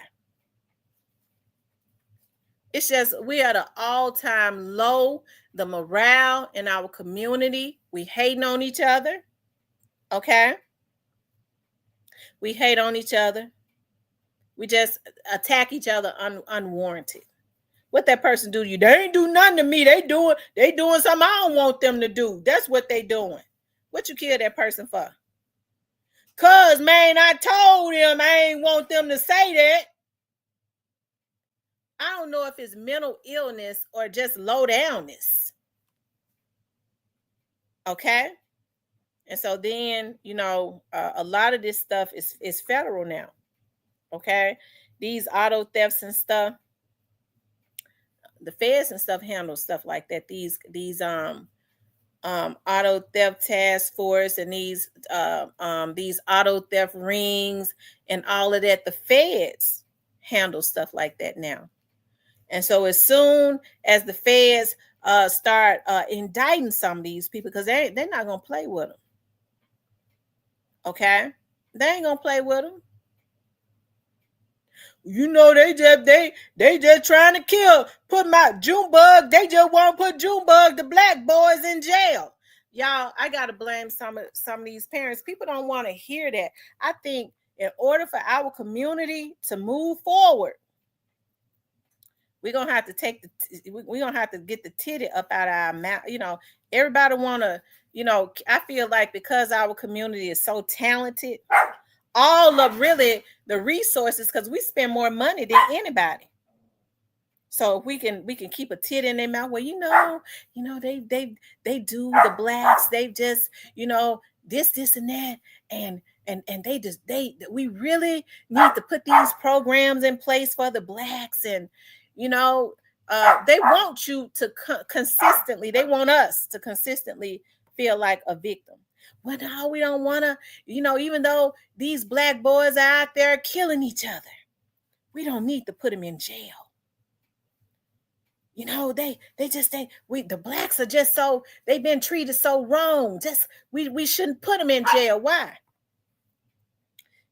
It's just we are at an all-time low. The morale in our community, we hating on each other, okay? We hate on each other. We just attack each other unwarranted. What that person do to you? They ain't do nothing to me. They doing something I don't want them to do. That's what they doing. What you kill that person for? Cause man, I told them I ain't want them to say that. I don't know if it's mental illness or just low downness. Okay. And so then, you know, a lot of this stuff is federal now. Okay. These auto thefts and stuff, the feds and stuff handle stuff like that. These auto theft task force and these auto theft rings and all of that, the feds handle stuff like that now. And so as soon as the feds start indicting some of these people, because they're not gonna play with them. Okay, they ain't gonna play with them. You know, they just trying to kill, put my Junebug. They just want to put Junebug, the black boys, in jail. Y'all, I gotta blame some of these parents. People don't want to hear that. I think in order for our community to move forward, we're gonna have to get the titty up out of our mouth. You know, everybody wanna, you know, I feel like because our community is so talented, all of really the resources, because we spend more money than anybody. So if we can keep a tit in their mouth, well, you know, they do the blacks, they just, you know, this and that, and we really need to put these programs in place for the blacks, and you know, they want you to consistently, they want us to consistently feel like a victim. Well, no, we don't want to, you know, even though these black boys are out there killing each other, we don't need to put them in jail. You know, the blacks are just so, they've been treated so wrong. Just, we shouldn't put them in jail. Why?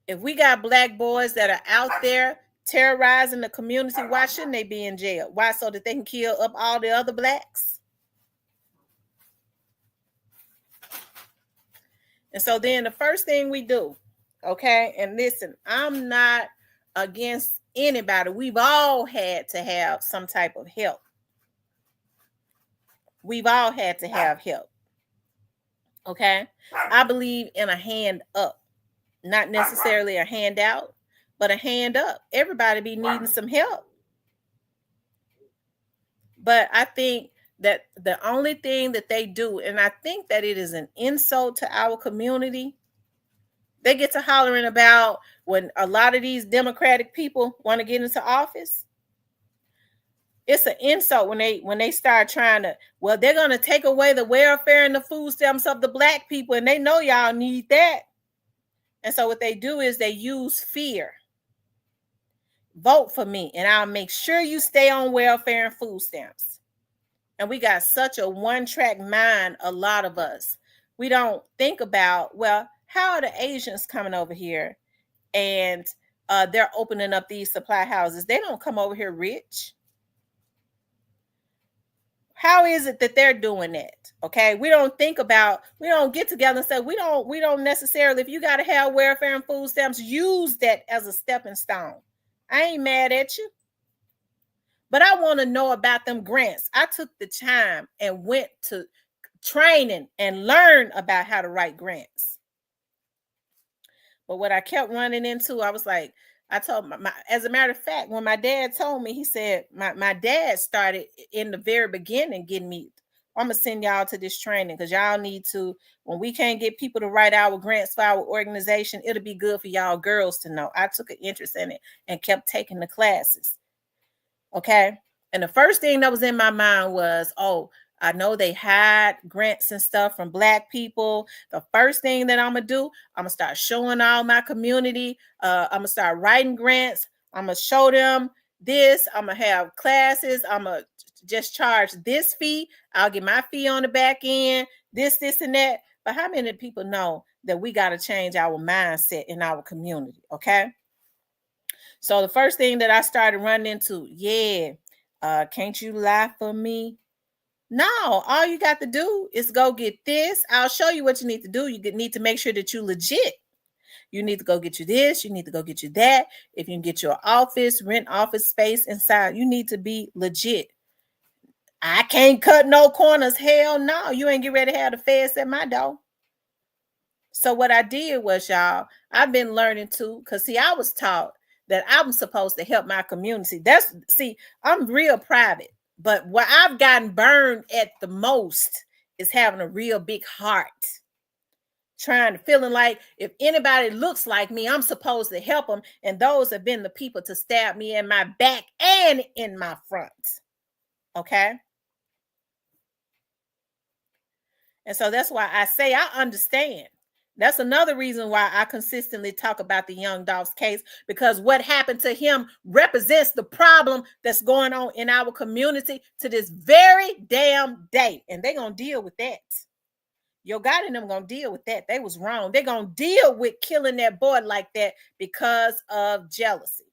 If we got black boys that are out there terrorizing the community, why shouldn't they be in jail? Why? So that they can kill up all the other blacks? And so then the first thing we do, okay, and listen, I'm not against anybody. We've all had to have some type of help. We've all had to have help. Okay. I believe in a hand up, not necessarily a handout, but a hand up. Everybody be needing some help. But I think that the only thing that they do, and I think that it is an insult to our community, they get to hollering about when a lot of these Democratic people want to get into office. It's an insult when they start trying to, well, they're going to take away the welfare and the food stamps of the black people, and they know y'all need that. And so what they do is they use fear. Vote for me, and I'll make sure you stay on welfare and food stamps. And we got such a one-track mind, a lot of us. We don't think about, well, how are the Asians coming over here and they're opening up these supply houses? They don't come over here rich. How is it that they're doing that? Okay, we don't get together and say we don't necessarily, if you got to have welfare and food stamps, use that as a stepping stone. I ain't mad at you, but I want to know about them grants. I took the time and went to training and learned about how to write grants. But what I kept running into, I was like, I told as a matter of fact, when my dad told me, he said, my dad started in the very beginning getting me, I'm going to send y'all to this training because y'all need to, when we can't get people to write our grants for our organization, it'll be good for y'all girls to know. I took an interest in it and kept taking the classes. Okay. And the first thing that was in my mind was, oh, I know they hide grants and stuff from Black people. The first thing that I'm going to do, I'm going to start showing all my community. I'm going to start writing grants. I'm going to show them this. I'm going to have classes. I'm going to just charge this fee. I'll get my fee on the back end, this, and that. But how many people know that we got to change our mindset in our community? Okay. So the first thing that I started running into, can't you lie for me? No, all you got to do is go get this. I'll show you what you need to do. You need to make sure that you're legit. You need to go get you this. You need to go get you that. If you can get your office, rent office space inside, you need to be legit. I can't cut no corners. Hell no. You ain't get ready to have the feds at my door. So what I did was, y'all, I've been learning too, because see, I was taught that I'm supposed to help my community. I'm real private. But what I've gotten burned at the most is having a real big heart. Feeling like if anybody looks like me, I'm supposed to help them. And those have been the people to stab me in my back and in my front. Okay? And so that's why I say I understand. That's another reason why I consistently talk about the Young Dolph's case, because what happened to him represents the problem that's going on in our community to this very damn day. And they're going to deal with that. Yo God and them going to deal with that. They was wrong. They're going to deal with killing that boy like that because of jealousy.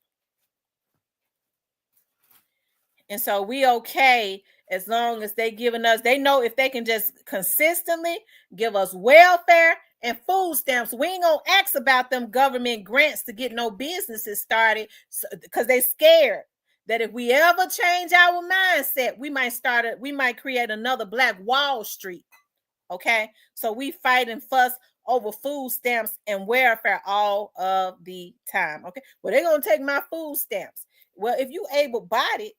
And so we okay as long as they giving us, they know if they can just consistently give us welfare and food stamps. We ain't gonna ask about them government grants to get no businesses started because they scared that if we ever change our mindset, we might create another Black Wall Street. Okay, so we fight and fuss over food stamps and welfare all of the time. Okay, well, they're gonna take my food stamps. Well, if you able-bodied,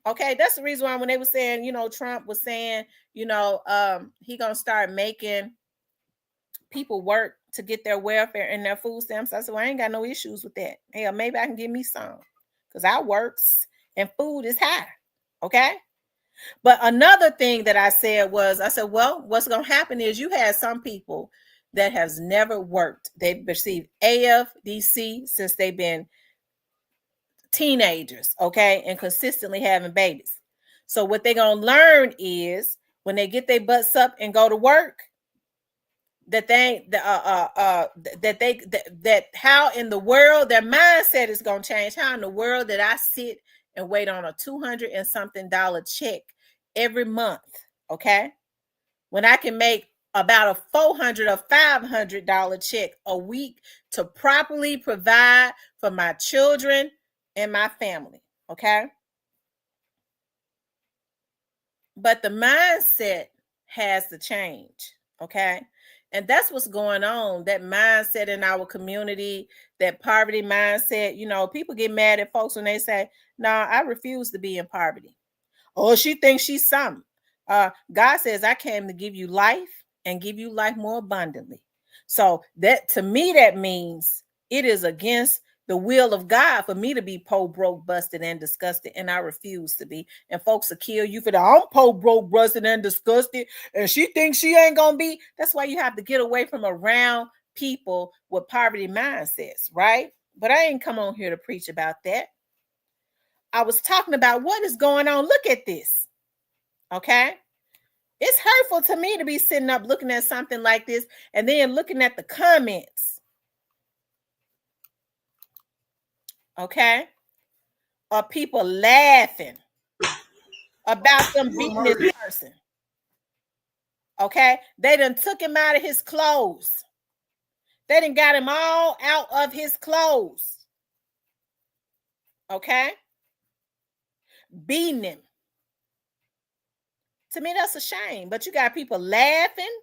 okay, that's the reason why when they were saying, Trump was saying, he gonna start making people work to get their welfare and their food stamps. I said, well, I ain't got no issues with that. Hell, maybe I can give me some because I works and food is high. Okay. But another thing that I said, well, what's going to happen is you had some people that has never worked. They've received AFDC since they've been teenagers. Okay. And consistently having babies. So what they're going to learn is when they get their butts up and go to work, that how in the world their mindset is going to change. How in the world that I sit and wait on a $200 and something check every month, okay, when I can make about a $400 or $500 check a week to properly provide for my children and my family, okay? But the mindset has to change, okay? And that's what's going on, that mindset in our community, that poverty mindset. People get mad at folks when they say, no, I refuse to be in poverty. Oh, she thinks she's something. God says, I came to give you life and give you life more abundantly. So that, to me, that means it is against the will of God for me to be poor, broke, busted, and disgusted, and I refuse to be. And folks will kill you for that. I'm poor, broke, busted, and disgusted, and she thinks she ain't gonna be. That's why you have to get away from around people with poverty mindsets, right? But I ain't come on here to preach about that. I was talking about what is going on. Look at this, okay? It's hurtful to me to be sitting up looking at something like this and then looking at the comments. Okay? Or people laughing about them beating this person. Okay? They done took him out of his clothes. They done got him all out of his clothes. Okay? Beating him. To me, that's a shame. But you got people laughing.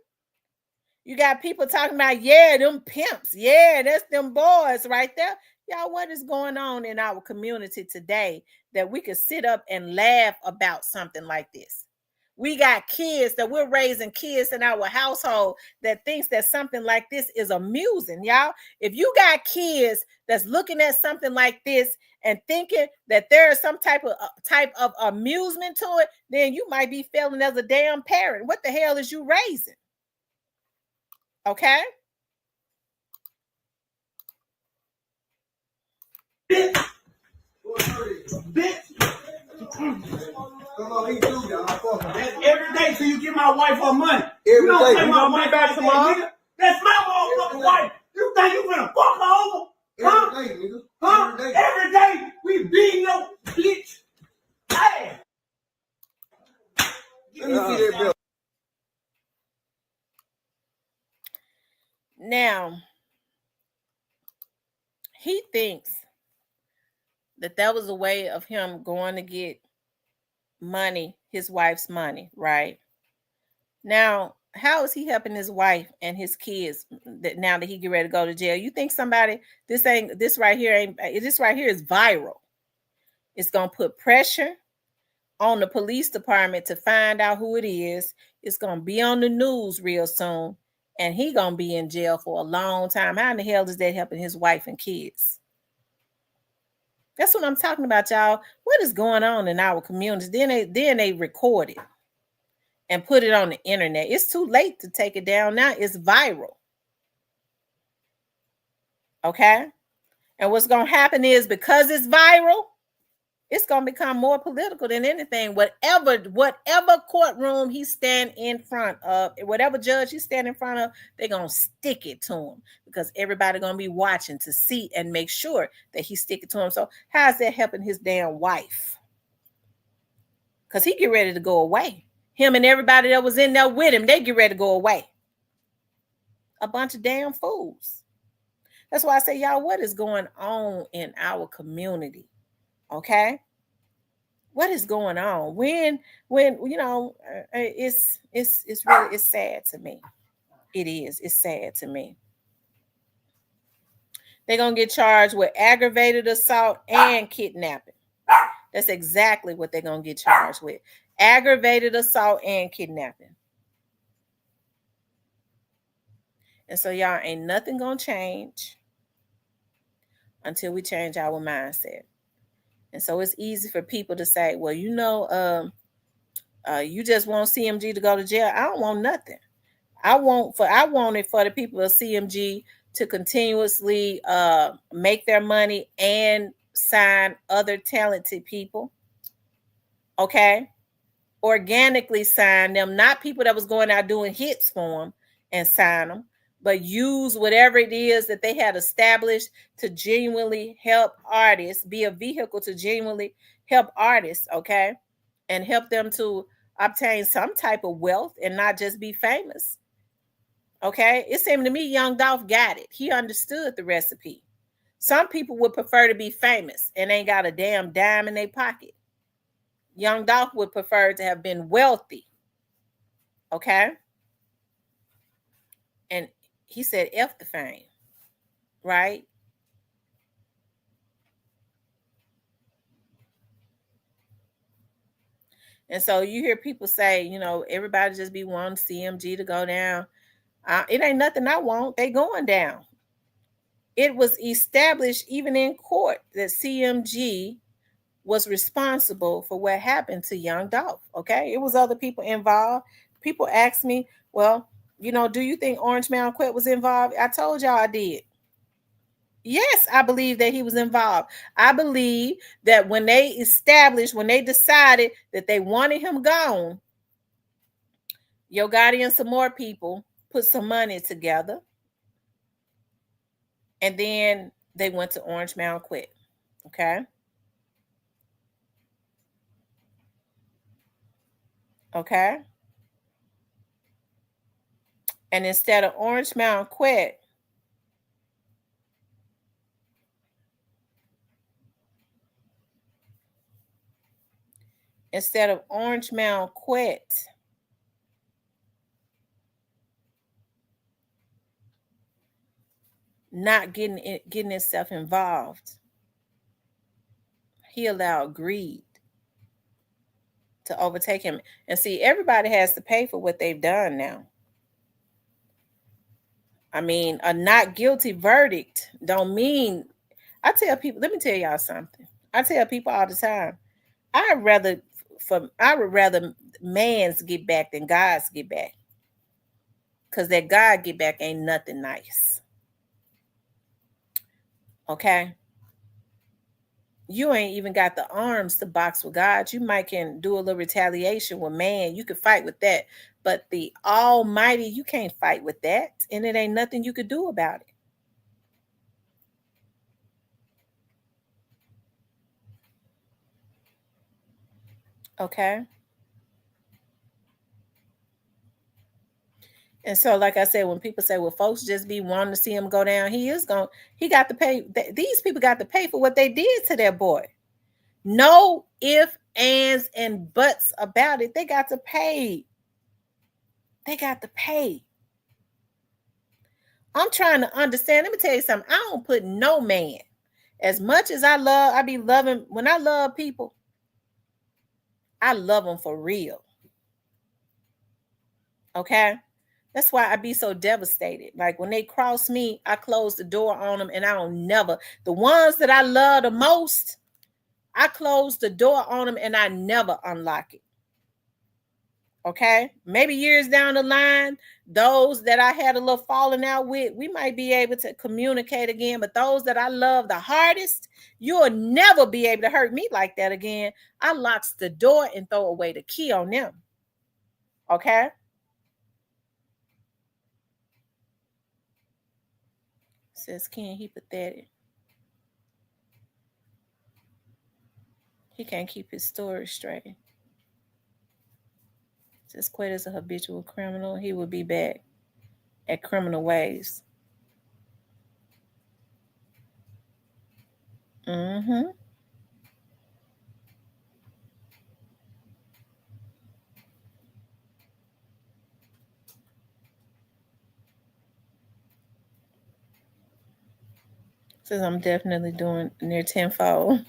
You got people talking about, yeah, them pimps. Yeah, that's them boys right there. Y'all, what is going on in our community today that we could sit up and laugh about something like this? We got kids that we're raising kids in our household that thinks that something like this is amusing, y'all. If you got kids that's looking at something like this and thinking that there is some type of amusement to it, then you might be failing as a damn parent. What the hell is you raising? Okay? Bitch. Come on, he do, y'all. That's every day till you give my wife her money. Every you don't day. Pay my wife back tomorrow. Nigga. That's my motherfucking wife. You think you finna fuck her over? Huh? Every day, nigga. Huh? Every day we beating your bitch. Hey. Let me see that bill. Now, he thinks that was a way of him going to get money, his wife's money, right? Now, how is he helping his wife and his kids that now that he get ready to go to jail? You think somebody, this right here is viral. It's going to put pressure on the police department to find out who it is. It's going to be on the news real soon. And he going to be in jail for a long time. How in the hell is that helping his wife and kids? That's what I'm talking about, y'all. What is going on in our communities? Then they record it and put it on the internet. It's too late to take it down now. It's viral. Okay? And what's going to happen is because it's viral, it's going to become more political than anything. Whatever courtroom he stand in front of, whatever judge he stand in front of, they're going to stick it to him because everybody going to be watching to see and make sure that he stick it to him. So how is that helping his damn wife? Because he get ready to go away. Him and everybody that was in there with him, they get ready to go away. A bunch of damn fools. That's why I say, y'all, what is going on in our community? Okay, what is going on? When you know, it's really sad to me. It is. It's sad to me. They're gonna get charged with aggravated assault and kidnapping. That's exactly what they're gonna get charged with: aggravated assault and kidnapping. And so, y'all, ain't nothing gonna change until we change our mindset. And so it's easy for people to say, well, you know, you just want CMG to go to jail. I don't want nothing. I want it for the people of CMG to continuously make their money and sign other talented people. Okay? Organically sign them, not people that was going out doing hits for them and sign them, but use whatever it is that they had established to genuinely help artists, be a vehicle to genuinely help artists, okay? And help them to obtain some type of wealth and not just be famous, okay? It seemed to me Young Dolph got it. He understood the recipe. Some people would prefer to be famous and ain't got a damn dime in their pocket. Young Dolph would prefer to have been wealthy, okay? And he said, F the fame, right? And so you hear people say, you know, everybody just be wanting CMG to go down. It ain't nothing I want. They going down. It was established even in court that CMG was responsible for what happened to Young Dolph, okay? It was other people involved. People asked me, well, you know, do you think Orange Malquette was involved? I told y'all I did. Yes, I believe that he was involved. I believe that when they decided that they wanted him gone, Yo Gotti and some more people put some money together. And then they went to Orange Mound Quit. Okay. Okay. And instead of Orange Mound Quit, not getting itself involved, he allowed greed to overtake him. And see, everybody has to pay for what they've done now. I mean, a not guilty verdict don't mean. I tell people, let me tell y'all something. I tell people all the time, I would rather man's get back than God's get back. Because that God get back ain't nothing nice. Okay? You ain't even got the arms to box with God. You might can do a little retaliation with man. You can fight with that. But the Almighty, you can't fight with that. And it ain't nothing you could do about it. Okay? And so, like I said, when people say, well, folks just be wanting to see him go down, he got to pay. These people got to pay for what they did to their boy. No ifs, ands, and buts about it. They got to pay. They got to pay. I'm trying to understand. Let me tell you something. I don't put no man. As much as I be loving, when I love people, I love them for real. Okay? That's why I be so devastated. Like when they cross me, I close the door on them and I don't never. The ones that I love the most, I close the door on them and I never unlock it. Okay? Maybe years down the line, those that I had a little falling out with, we might be able to communicate again. But those that I love the hardest, you'll never be able to hurt me like that again. I locks the door and throw away the key on them. Okay? Says Ken, he pathetic. He can't keep his story straight. Says Quet is a habitual criminal. He will be back at criminal ways. Mm-hmm. Says I'm definitely doing near tenfold.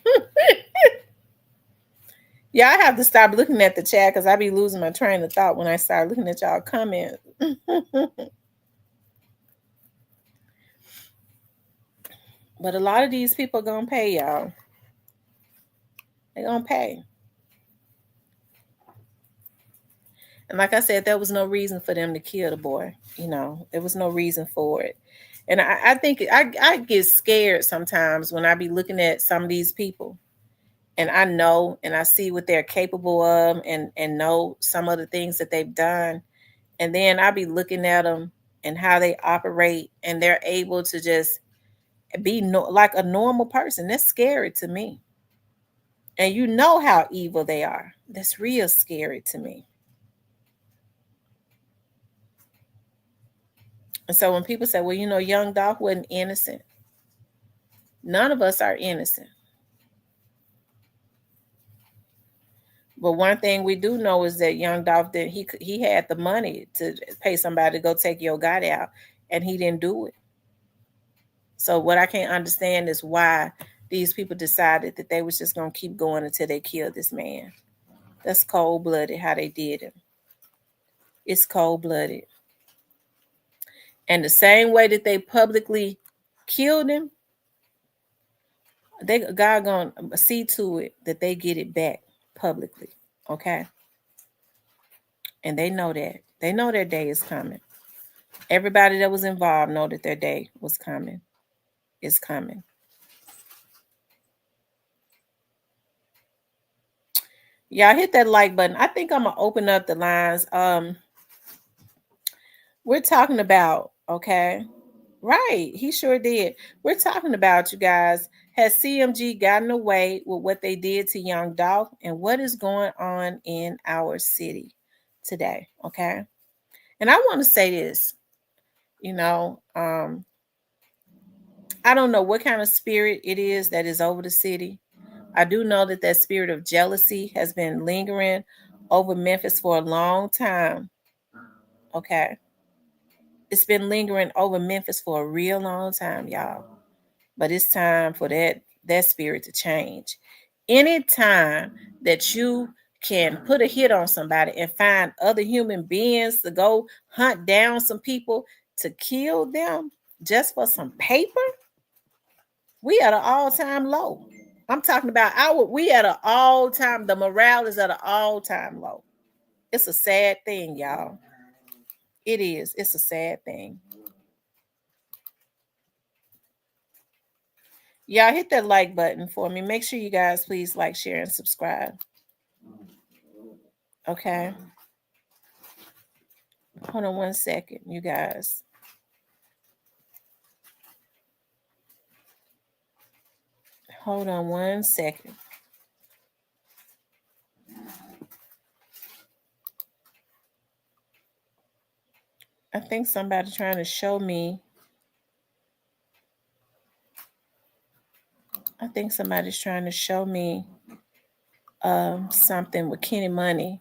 Yeah, I have to stop looking at the chat because I be losing my train of thought when I start looking at y'all comments. But a lot of these people are gonna pay, y'all. They're gonna pay. And like I said, there was no reason for them to kill the boy. You know, there was no reason for it. And I think I get scared sometimes when I be looking at some of these people. And I know and I see what they're capable of and know some of the things that they've done. And then I be looking at them and how they operate and they're able to just be like a normal person. That's scary to me. And you know how evil they are. That's real scary to me. And so when people say, well, you know, Young Dolph wasn't innocent. None of us are innocent. But one thing we do know is that Young Dolph he had the money to pay somebody to go take Yo Gotti out, and he didn't do it. So what I can't understand is why these people decided that they was just gonna keep going until they killed this man. That's cold-blooded how they did him. It's cold-blooded. And the same way that they publicly killed him, God gonna see to it that they get it back publicly. Okay? And they know that. They know their day is coming. Everybody that was involved know that their day was coming. It's coming. Y'all hit that like button. I think I'm gonna open up the lines. We're talking about, okay? Right, he sure did. We're talking about, you guys, has CMG gotten away with what they did to Young Dolph and what is going on in our city today, okay? And I want to say this, you know, I don't know what kind of spirit it is that is over the city. I do know that that spirit of jealousy has been lingering over Memphis for a long time, okay? It's been lingering over Memphis for a real long time, y'all. But it's time for that spirit to change. Anytime that you can put a hit on somebody and find other human beings to go hunt down some people to kill them just for some paper, we at an all-time low. I'm talking about we at an all-time, the morale is at an all-time low. It's a sad thing, y'all. It is. It's a sad thing. Y'all hit that like button for me. Make sure you guys please like, share, and subscribe. Okay. Hold on one second, you guys. Hold on one second. I think somebody trying to show me. I think somebody's trying to show me something with Kenny Money.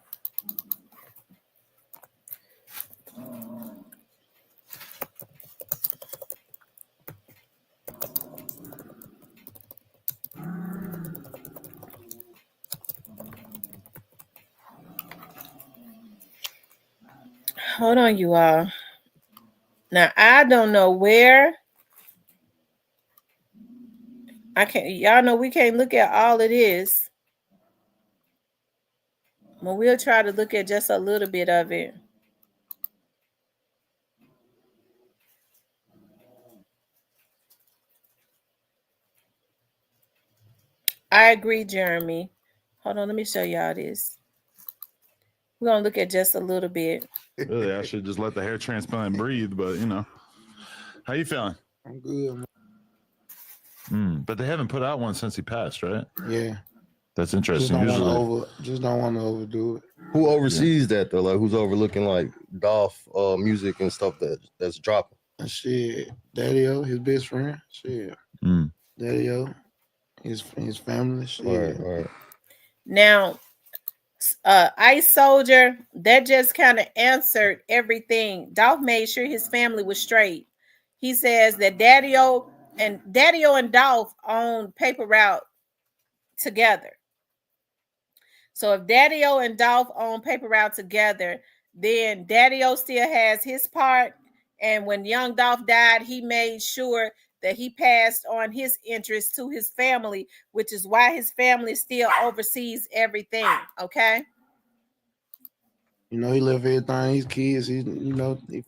Hold on, you all. Now, I don't know where. I can't. Y'all know we can't look at all of this. But we'll try to look at just a little bit of it. I agree, Jeremy. Hold on, let me show y'all this. We're going to look at just a little bit. Really, I should just let the hair transplant breathe, but you know. How you feeling? I'm good. But they haven't put out one since he passed, right? Yeah. That's interesting. Just don't want to overdo it. Who oversees that though? Like who's overlooking like Dolph music and stuff that's dropping? Shit, Daddy-O, his best friend. Shit. Daddy-O, his family. Shit. Right. Now, Ice Soldier, that just kind of answered everything. Dolph made sure his family was straight. He says that Daddy-O and Dolph own Paper Route together. So if Daddy-O and Dolph own Paper Route together, then Daddy-O still has his part. And when Young Dolph died, he made sure that he passed on his interest to his family, which is why his family still oversees everything. Okay. You know, he left everything, his kids, he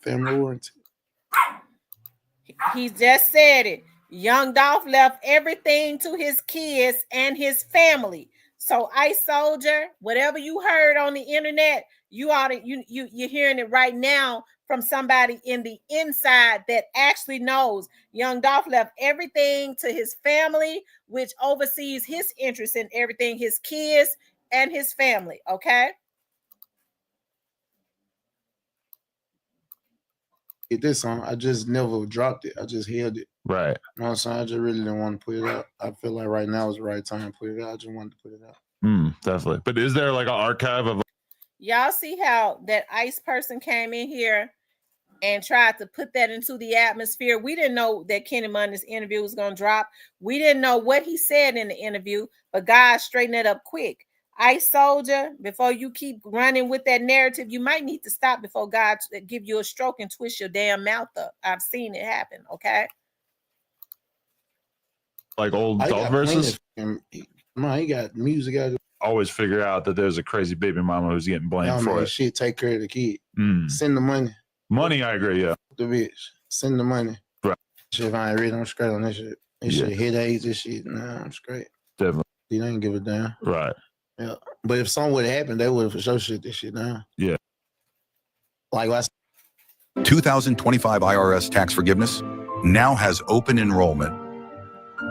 family oriented. He just said it. Young Dolph left everything to his kids and his family. So Ice Soldier, whatever you heard on the internet, you're hearing it right now from somebody in the inside that actually knows. Young Dolph left everything to his family, which oversees his interest in everything, his kids and his family. Okay. Get this song, I just never dropped it. I just held it. Right. You know what I'm saying? I just really didn't want to put it out. I feel like right now is the right time to put it out. I just wanted to put it out. Definitely. But is there like an archive of? Y'all see how that Ice person came in here and tried to put that into the atmosphere? We didn't know that Kenny Money's interview was going to drop. We didn't know what he said in the interview, but God straightened it up quick. Ice Soldier, before you keep running with that narrative, you might need to stop before God give you a stroke and twist your damn mouth up. I've seen it happen, okay? Like old Dolph verses? Man, he got music out of it. Always figure out that there's a crazy baby mama who's getting blamed for it. Shit, take care of the kid. Send the money. Money, I agree, yeah. The bitch. Send the money. Right. Shit, if I ain't ready, I'm straight on this shit. This shit, headaches, this shit. Nah, I'm straight. Definitely. He ain't give a damn. Right. Yeah. But if something would have happened, they would have for sure shit this shit down. Yeah. Like I 2025 IRS tax forgiveness now has open enrollment.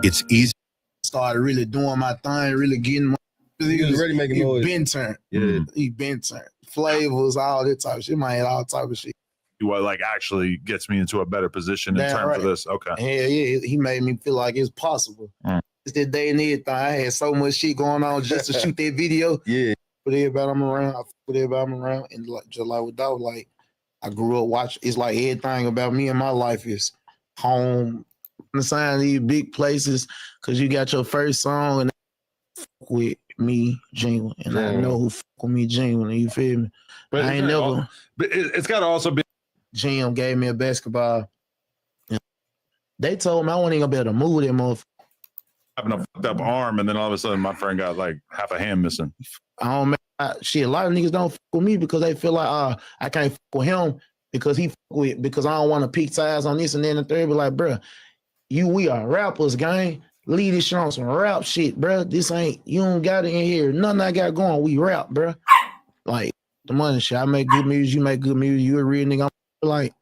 It's easy. Started really doing my thing, really getting my. He was already making noise. Been turned. Yeah. He been turned. Flavors, all that type of shit. My head, all type of shit. What like actually gets me into a better position in terms of this. Okay. Hell yeah, he made me feel like it's possible. It's that day and everything. I had so much shit going on just to shoot that video. Yeah. Put everybody I'm around. I put everybody I'm around. And like just like with Dolph, like I grew up watching. It's like everything about me and my life is home. The sign these big places because you got your first song and fuck with me genuine. And I know who fuck with me genuinely. You feel me? But I ain't never. But it's got to also be. Jim gave me a basketball. They told me I wasn't even gonna be able to move that motherfucker. Having a fucked up arm, and then all of a sudden my friend got like half a hand missing. I don't shit. A lot of niggas don't fuck with me because they feel like I can't fuck with him because because I don't want to pick sides on this and then the third. Be like, bro, we are rappers, gang. Lead this shit on some rap shit, bro. This ain't you don't got it in here. Nothing I got going. We rap, bro. Like the money shit. I make good music. You make good music. You a real nigga. Like,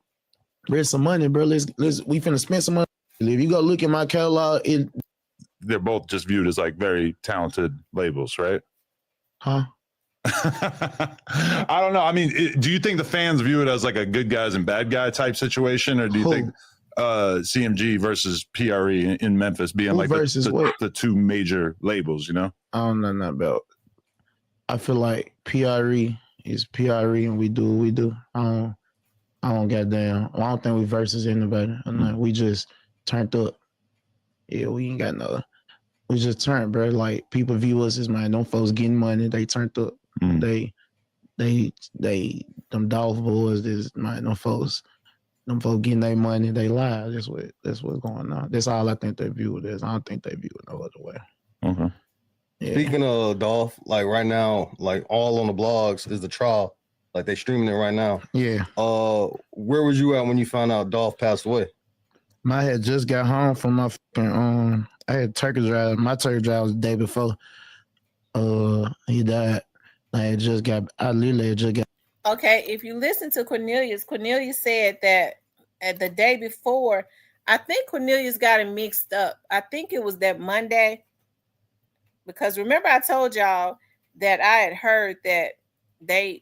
there's some money, bro. Let's we finna spend some money. If you go look at my catalog, they're both just viewed as like very talented labels, right? Huh? I don't know. I mean, do you think the fans view it as like a good guys and bad guy type situation, or do you think CMG versus PRE in Memphis being like the two major labels? You know, I don't know nothing about. I feel like PRE is PRE, and we do what we do. I don't goddamn. I don't think we versus anybody. We just turned up. Yeah, we ain't got no. We just turned, bro. Like people view us as man. Them folks getting money. They turned up. They them Dolph boys. Them folks getting their money. They lie. That's what's going on. That's all I think they view it as. I don't think they view it no other way. Okay. Yeah. Speaking of Dolph, like right now, like all on the blogs is the trial. Like they streaming it right now. Yeah. Where was you at when you found out Dolph passed away? I had just got home from my fucking I had turkey drive. My turkey drive was the day before. He died. I literally had just got. Okay, if you listen to Cornelius said that at the day before, I think Cornelius got it mixed up. I think it was that Monday. Because remember I told y'all that I had heard that they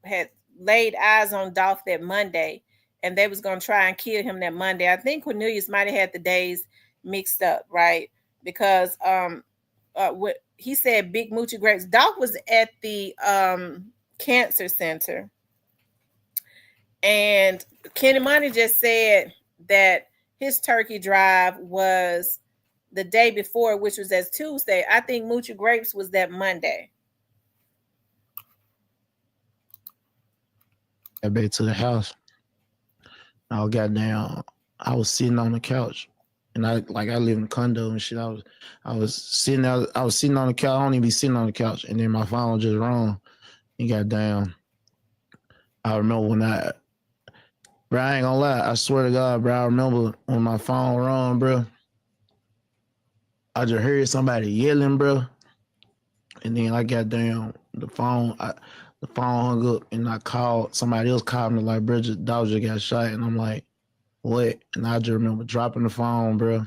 had laid eyes on Dolph that Monday and they was going to try and kill him that Monday. I think Cornelius might have had the days mixed up, right? Because what he said, Big Moochie Grapes. Dolph was at the cancer center. And Kenny Money just said that his turkey drive was the day before, which was as Tuesday. I think Moochie Grapes was that Monday. I back to the house. I was sitting on the couch. And I live in a condo and shit. I was sitting on the couch. I don't even be sitting on the couch. And then my phone just rung. And goddamn. I remember when bro, I ain't gonna lie. I swear to God, bro, I remember when my phone rung, bro. I just heard somebody yelling, bro. And then I got down the phone. The phone hung up and I called. Somebody else called me like, bro, Dolph just got shot. And I'm like, what? And I just remember dropping the phone, bro.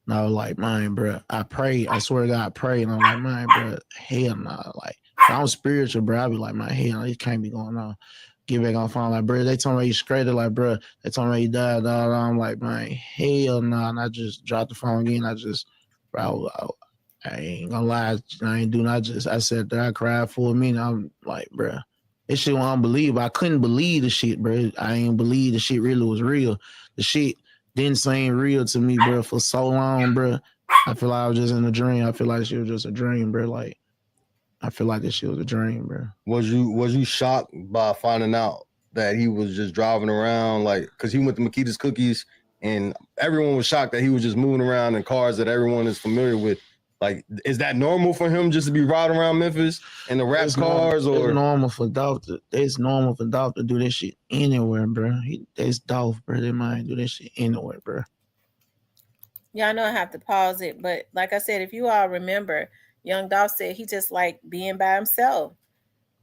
And I was like, man, bro, I prayed. I swear to God, I prayed. And I'm like, man, bro, hell nah. Like, I'm spiritual, bro. I be like, man, hell, it can't be going on. Get back on the phone, like, bro, they told me he straight. Like, bro, they told me he died. I'm like, man, hell nah. And I just dropped the phone again. I ain't gonna lie. I ain't doing. I sat there. I cried for a minute. I'm like, bro, this shit was unbelievable. I couldn't believe the shit, bro. I ain't believe the shit really was real. The shit didn't seem real to me, bro, for so long, bro. I feel like I was just in a dream. I feel like she was just a dream, bro. Like, I feel like this shit was a dream, bro. Was you shocked by finding out that he was just driving around, like, because he went to Makita's Cookies and everyone was shocked that he was just moving around in cars that everyone is familiar with? Like, is that normal for him just to be riding around Memphis in the rap cars? Or it's normal for Dolph to do this shit anywhere, bro. It's Dolph, bro. They might do this shit anywhere, bro. Yeah, I know I have to pause it, but like I said, if you all remember, Young Dolph said he just like being by himself.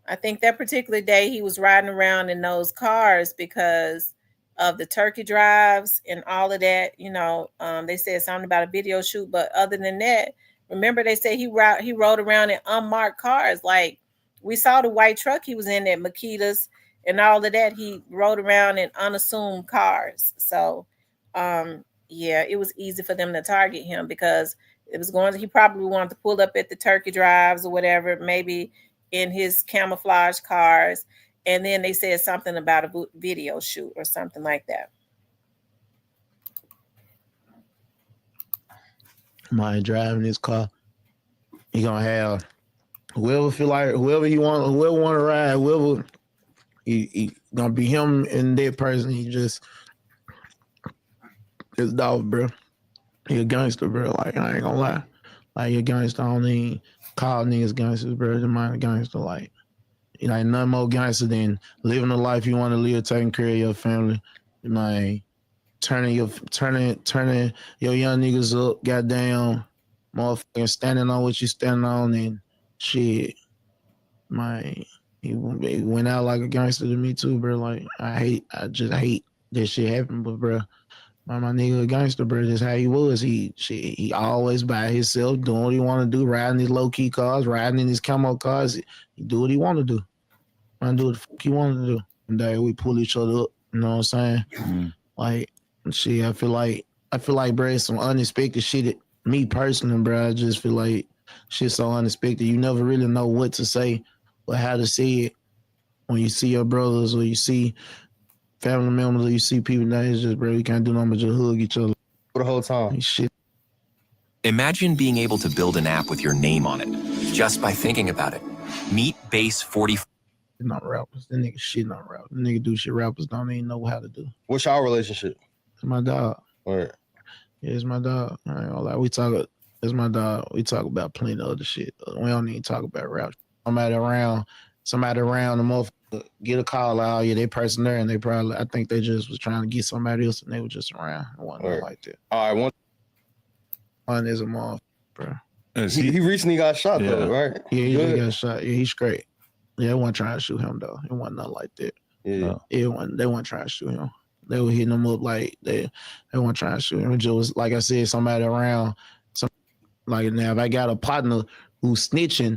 I think that particular day he was riding around in those cars because of the turkey drives and all of that. You know, they said something about a video shoot, but other than that, remember they said he rode around in unmarked cars. Like we saw the white truck he was in at Makita's and all of that. He rode around in unassumed cars. So, yeah, it was easy for them to target him because it was he probably wanted to pull up at the turkey drives or whatever, maybe in his camouflage cars, and then they said something about a video shoot or something like that. Mind driving his car, he gonna have whoever he want to ride, whoever he gonna be him and that person. He just his dog, bro. He a gangster, bro. Like I ain't gonna lie, like he a gangster. I don't even call niggas gangsters, bro. The mind gangster, like. You know, ain't nothing more gangster than living the life you want to live, taking care of your family, you know, turning your young niggas up, goddamn, motherfucking standing on what you standing on and shit. Man, he went out like a gangster to me too, bro. Like I just hate that shit happened, but bro, my nigga a gangster, bro. That's how he was. He always by himself, doing what he want to do, riding his low key cars, riding in his camo cars. He do what he want to do. Man, do what the fuck he want to do. And then we pull each other up. You know what I'm saying? Mm-hmm. Like, shit. I feel like, bro, it's some unexpected shit. Me personally, bro, I just feel like shit's so unexpected. You never really know what to say or how to say it when you see your brothers or you see family members or you see people that is just, bro, you can't do nothing but just hug each other for the whole time. Shit. Imagine being able to build an app with your name on it just by thinking about it. Meet Base 44. Not rappers. The nigga shit not rappers. The nigga do shit rappers don't even know how to do. What's your relationship? It's my dog. All right. Yeah, it's my dog. I ain't gonna lie. It's my dog. We talk about plenty of other shit. We don't even talk about rap. Somebody around the motherfucker get a call out. Yeah, they person there and I think they just was trying to get somebody else and they were just around. It wasn't like that. All right. One is a motherfucker, bro. He recently got shot though, right? Yeah, he just got shot. Yeah, he's straight. Yeah, they weren't trying to shoot him though. It wasn't nothing like that. Yeah, they weren't trying to shoot him. They were hitting him up like they weren't trying to shoot him. It just was, like I said, somebody around. Like now, if I got a partner who's snitching,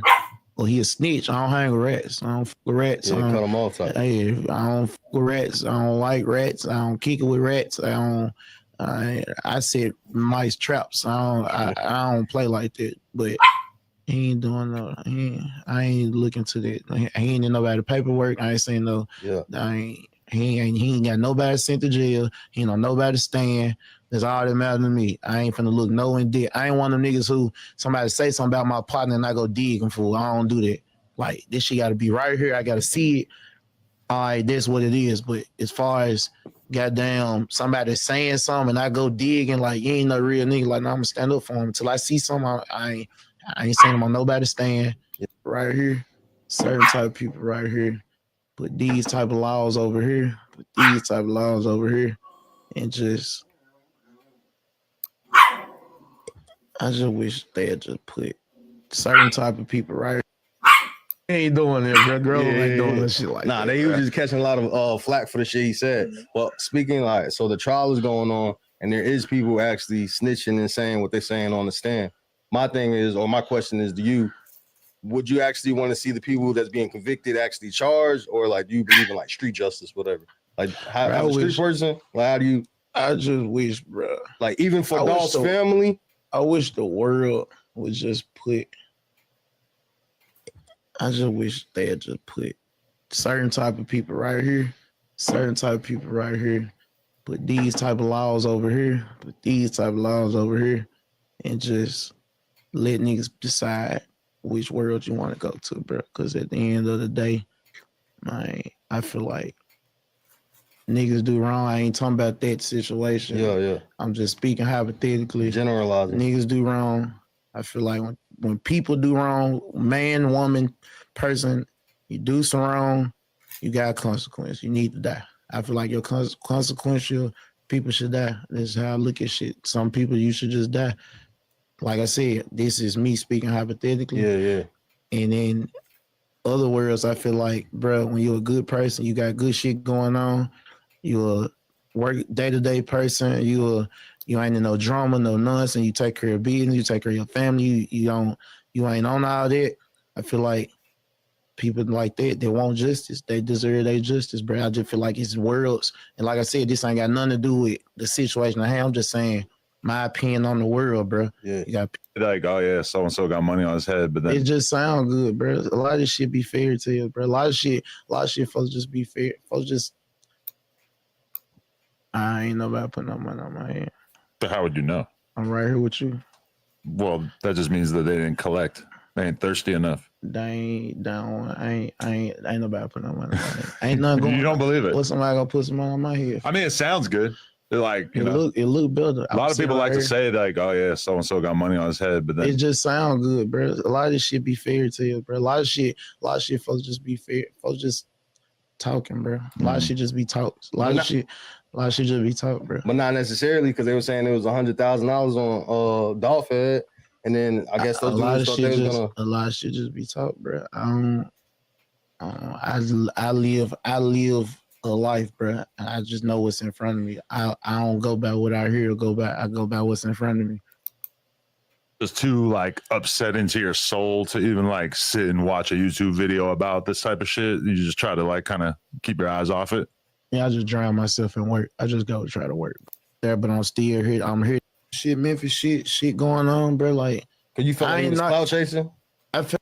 or he a snitch, I don't hang with rats. I don't fuck with rats. Yeah, cut them off. I don't fuck with rats. I don't like rats. I don't kick it with rats. I set mice traps. I don't play like that. But he ain't doing no. I ain't looking to that. He ain't in nobody paperwork. I ain't saying no. Yeah. He ain't got nobody sent to jail. He ain't on nobody stand. That's all that matters to me. I ain't finna look no in dick. I ain't one of them niggas who somebody say something about my partner and I go digging for. I don't do that. Like this shit gotta be right here. I gotta see it. All right, that's what it is. But as far as goddamn somebody saying something and I go digging, like you ain't no real nigga. Like no, I'm gonna stand up for him until I see something. I ain't saying him on nobody's stand. Right here, certain type of people right here. Put these type of laws over here. Put these type of laws over here, and just. I just wish they had just put certain type of people right. They ain't doing it, bro. Girl ain't doing this shit like that. Nah, they was just catching a lot of flack for the shit he said. Well, speaking like, so the trial is going on, and there is people actually snitching and saying what they're saying on the stand. My thing is, or my question is to you, would you actually want to see the people that's being convicted actually charged, or like do you believe in like street justice, whatever? Like how as a street person, like how do you? I just wish, bro. Like even for Dolph's family. I wish the world would just put. I just wish they had just put certain type of people right here, certain type of people right here, put these type of laws over here, put these type of laws over here, and just let niggas decide which world you want to go to, bro. Because at the end of the day, I feel like niggas do wrong. I ain't talking about that situation. Yeah. I'm just speaking hypothetically. Generalizing. Niggas do wrong. I feel like when people do wrong, man, woman, person, you do some wrong, you got a consequence. You need to die. I feel like your consequential people should die. That's how I look at shit. Some people you should just die. Like I said, this is me speaking hypothetically. Yeah. And then other worlds, I feel like, bro, when you're a good person, you got good shit going on, you're a work day-to-day person, you ain't in no drama, no nonsense, you take care of business, you take care of your family, you ain't on all that. I feel like people like that, they want justice. They deserve their justice, bro. I just feel like it's worlds. And like I said, this ain't got nothing to do with the situation I have. I'm just saying my opinion on the world, bro. Yeah. You got like, oh yeah, so and so got money on his head, but then it just sound good, bro. A lot of this shit be fair to you, bro. A lot of shit folks just be fair. Folks just I ain't nobody putting no money on my head. So how would you know? I'm right here with you. Well, that just means that they didn't collect. They ain't thirsty enough. They ain't down. I ain't nobody putting no money on my head. Ain't nothing going. You don't believe it? What's somebody gonna put some money on my head? I mean, it sounds good. They're like, it look better. A lot of people like to say like, oh yeah, so and so got money on his head, but then it just sound good, bro. A lot of this shit be fair to you, bro. A lot of shit, folks just be fair. Folks just talking, bro. A lot of shit just be talk. A lot of shit just be talk, bro. But not necessarily, because they were saying it was $100,000 on Dolph head, and then I guess those dudes thought they was gonna. A lot of shit just be talk, bro. I live a life, bro. And I just know what's in front of me. I don't go by what I hear. I go by what's in front of me. It's too like upsetting to your soul to even like sit and watch a YouTube video about this type of shit. You just try to like kind of keep your eyes off it. Yeah, I just drown myself in work. I just go try to work there, but I'm still here. I'm here. Shit, Memphis shit going on, bro. Like, can you feel like he was clout chasing? I feel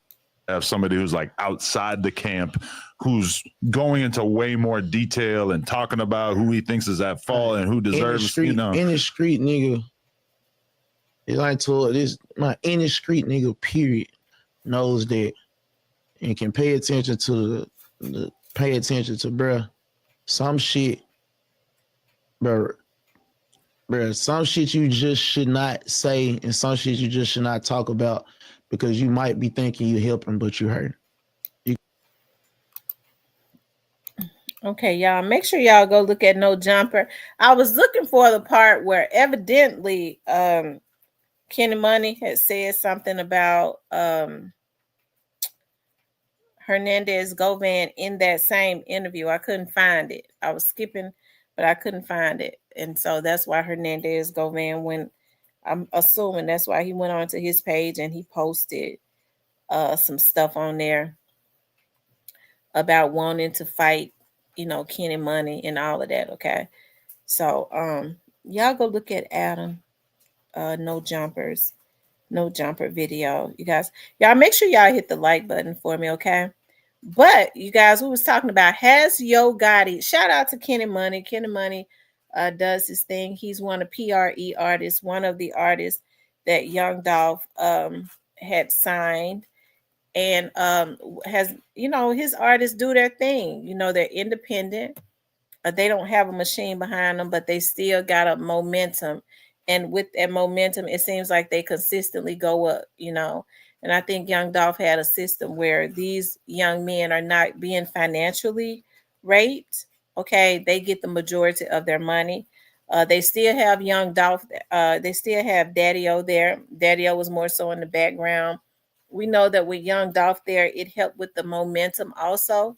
have somebody who's like outside the camp, who's going into way more detail and talking about who he thinks is at fault and who deserves, in the street, nigga. It's like to this, my in the street nigga, period, knows that and can pay attention to bruh. Some shit, bruh, some shit you just should not say and some shit you just should not talk about because you might be thinking you helping, but you hurt. Okay, y'all, make sure y'all go look at No Jumper. I was looking for the part where evidently Kenny Money had said something about Hernandez Govan in that same interview. I couldn't find it. I was skipping, but I couldn't find it. And so that's why Hernandez Govan went, I'm assuming that's why he went on to his page and he posted some stuff on there about wanting to fight, Kenny Money and all of that. Okay. So y'all go look at Adam No Jumper video. You guys, y'all make sure y'all hit the like button for me, okay? But you guys, we was talking about has Yo Gotti. Shout out to Kenny Money. Kenny Money does his thing. He's one of PRE artists, one of the artists that Young Dolph had signed, and has his artists do their thing. They're independent. They don't have a machine behind them, but they still got a momentum. And with that momentum, it seems like they consistently go up, And I think Young Dolph had a system where these young men are not being financially raped. Okay, they get the majority of their money. They still have Young Dolph. They still have Daddy-O there. Daddy-O was more so in the background. We know that with Young Dolph there, it helped with the momentum also.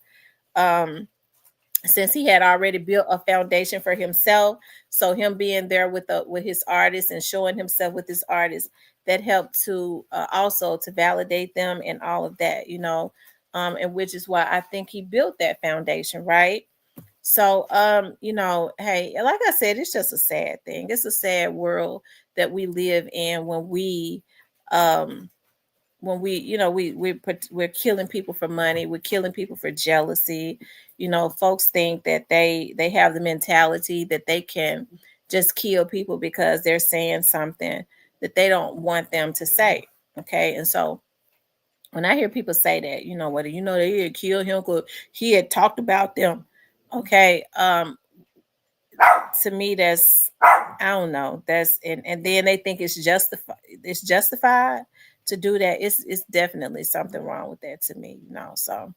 Since he had already built a foundation for himself, so him being there with his artists and showing himself with his artists, that helped to also to validate them and all of that, and which is why I think he built that foundation, right? So, hey, like I said, it's just a sad thing. It's a sad world that we live in when we're killing people for money, we're killing people for jealousy. Folks think that they have the mentality that they can just kill people because they're saying something that they don't want them to say. Okay. And so when I hear people say that, they had killed him because he had talked about them. Okay. To me, that's, I don't know. That's, and then they think it's justified to do that. It's definitely something wrong with that to me, so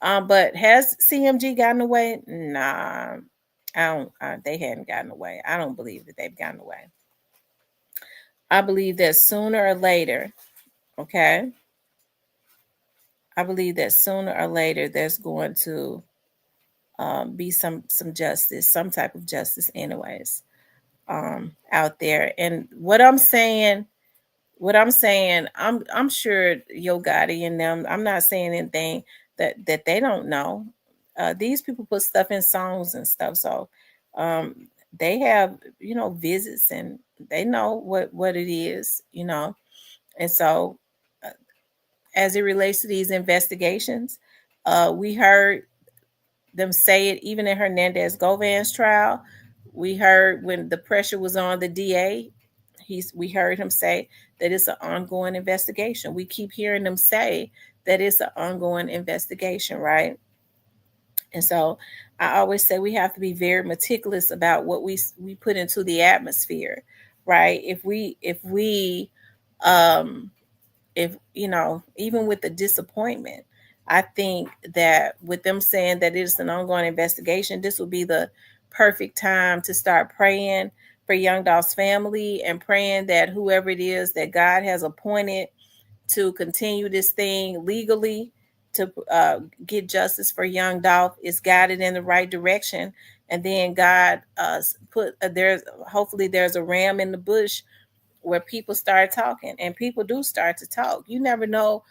but has CMG gotten away? Nah, they hadn't gotten away. I don't believe that they've gotten away. I believe that sooner or later, okay, I believe that sooner or later there's going to be some justice, some type of justice, anyways, out there. And what I'm saying, I'm sure Yo Gotti and them. I'm not saying anything that they don't know. These people put stuff in songs and stuff, so they have visits and they know what it is, and so as it relates to these investigations, we heard them say it even in Hernandez Govan's trial. We heard when the pressure was on the DA, we heard him say that it's an ongoing investigation. We keep hearing them say that it's an ongoing investigation, right? And so I always say we have to be very meticulous about what we put into the atmosphere, right? If even with the disappointment, I think that with them saying that it's an ongoing investigation, this will be the perfect time to start praying for Young Dolph's family and praying that whoever it is that God has appointed to continue this thing legally to get justice for Young Dolph is guided in the right direction. And then God hopefully there's a ram in the bush where people start talking, and people do start to talk. You never know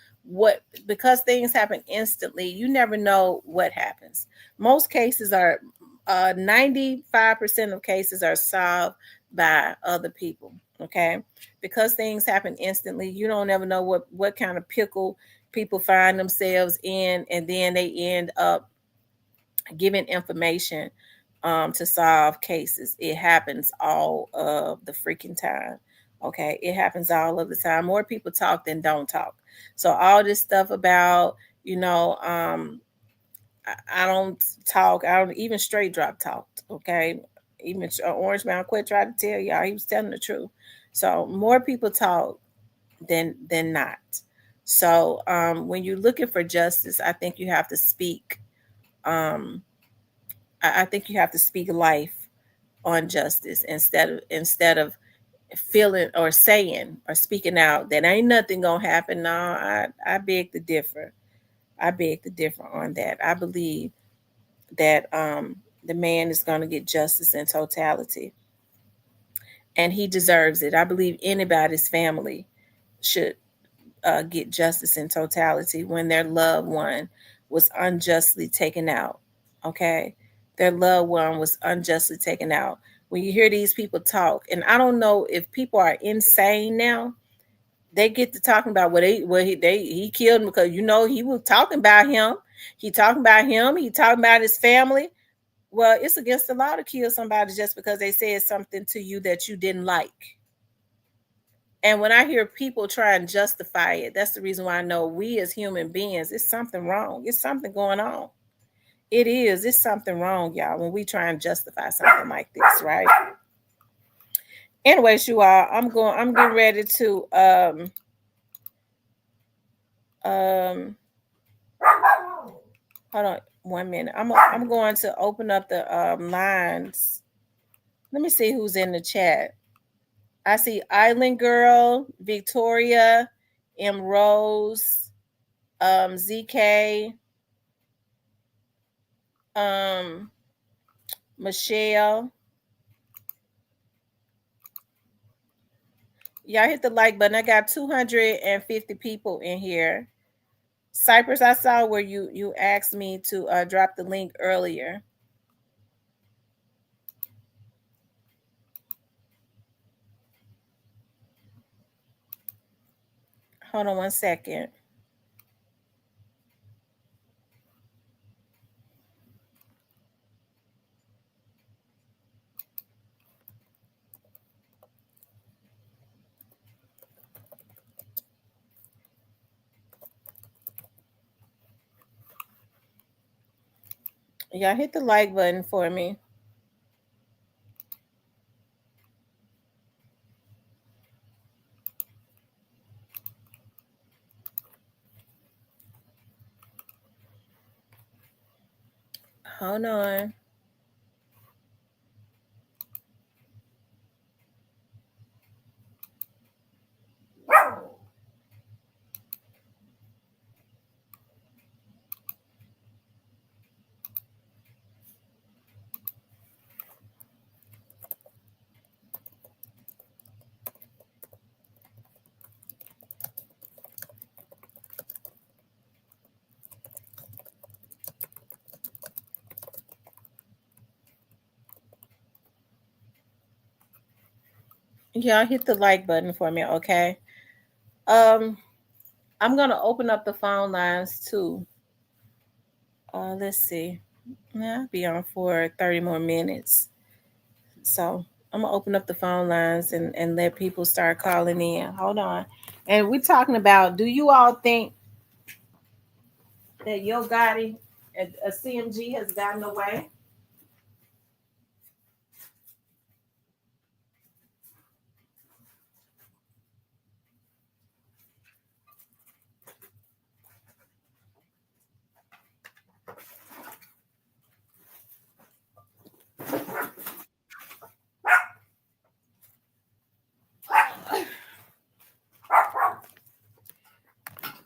because things happen instantly, you never know what happens. Most cases are 95% of cases are solved by other people, okay? Because things happen instantly, you don't ever know what kind of pickle people find themselves in, and then they end up giving information to solve cases. It happens all of the freaking time. Okay, it happens all of the time. More people talk than don't talk. So all this stuff about, I don't talk. I don't even straight drop talked. Okay, even Orange Mound quit tried to tell y'all he was telling the truth. So more people talk than not. So when you're looking for justice, I think you have to speak. I think you have to speak life on justice instead of feeling or saying or speaking out that ain't nothing gonna happen. No, I beg to differ. I beg to differ on that. I believe that the man is going to get justice in totality, and he deserves it. I believe anybody's family should get justice in totality when their loved one was unjustly taken out. Okay, their loved one was unjustly taken out. When you hear these people talk, and I don't know if people are insane now, they get to talking about he killed him because he was talking about him. He talking about him. He talking about his family. Well, it's against the law to kill somebody just because they said something to you that you didn't like. And when I hear people try and justify it, that's the reason why I know we as human beings, it's something wrong. It's something going on. It is. It's something wrong, y'all, when we try and justify something like this, right? Anyways, you all, I'm getting ready to hold on 1 minute. I'm going to open up the lines. Let me see who's in the chat. I see Island Girl, Victoria, M. Rose, ZK, Michelle. Y'all hit the like button. I got 250 people in here. Cypress, I saw where you asked me to drop the link earlier. Hold on 1 second. Y'all hit the like button for me. Hold on. Y'all hit the like button for me, okay? I'm gonna open up the phone lines too. Let's see. Yeah, I'll be on for 30 more minutes. So I'm gonna open up the phone lines and let people start calling in. Hold on. And we're talking about, do you all think that Yo Gotti, a CMG, has gotten away?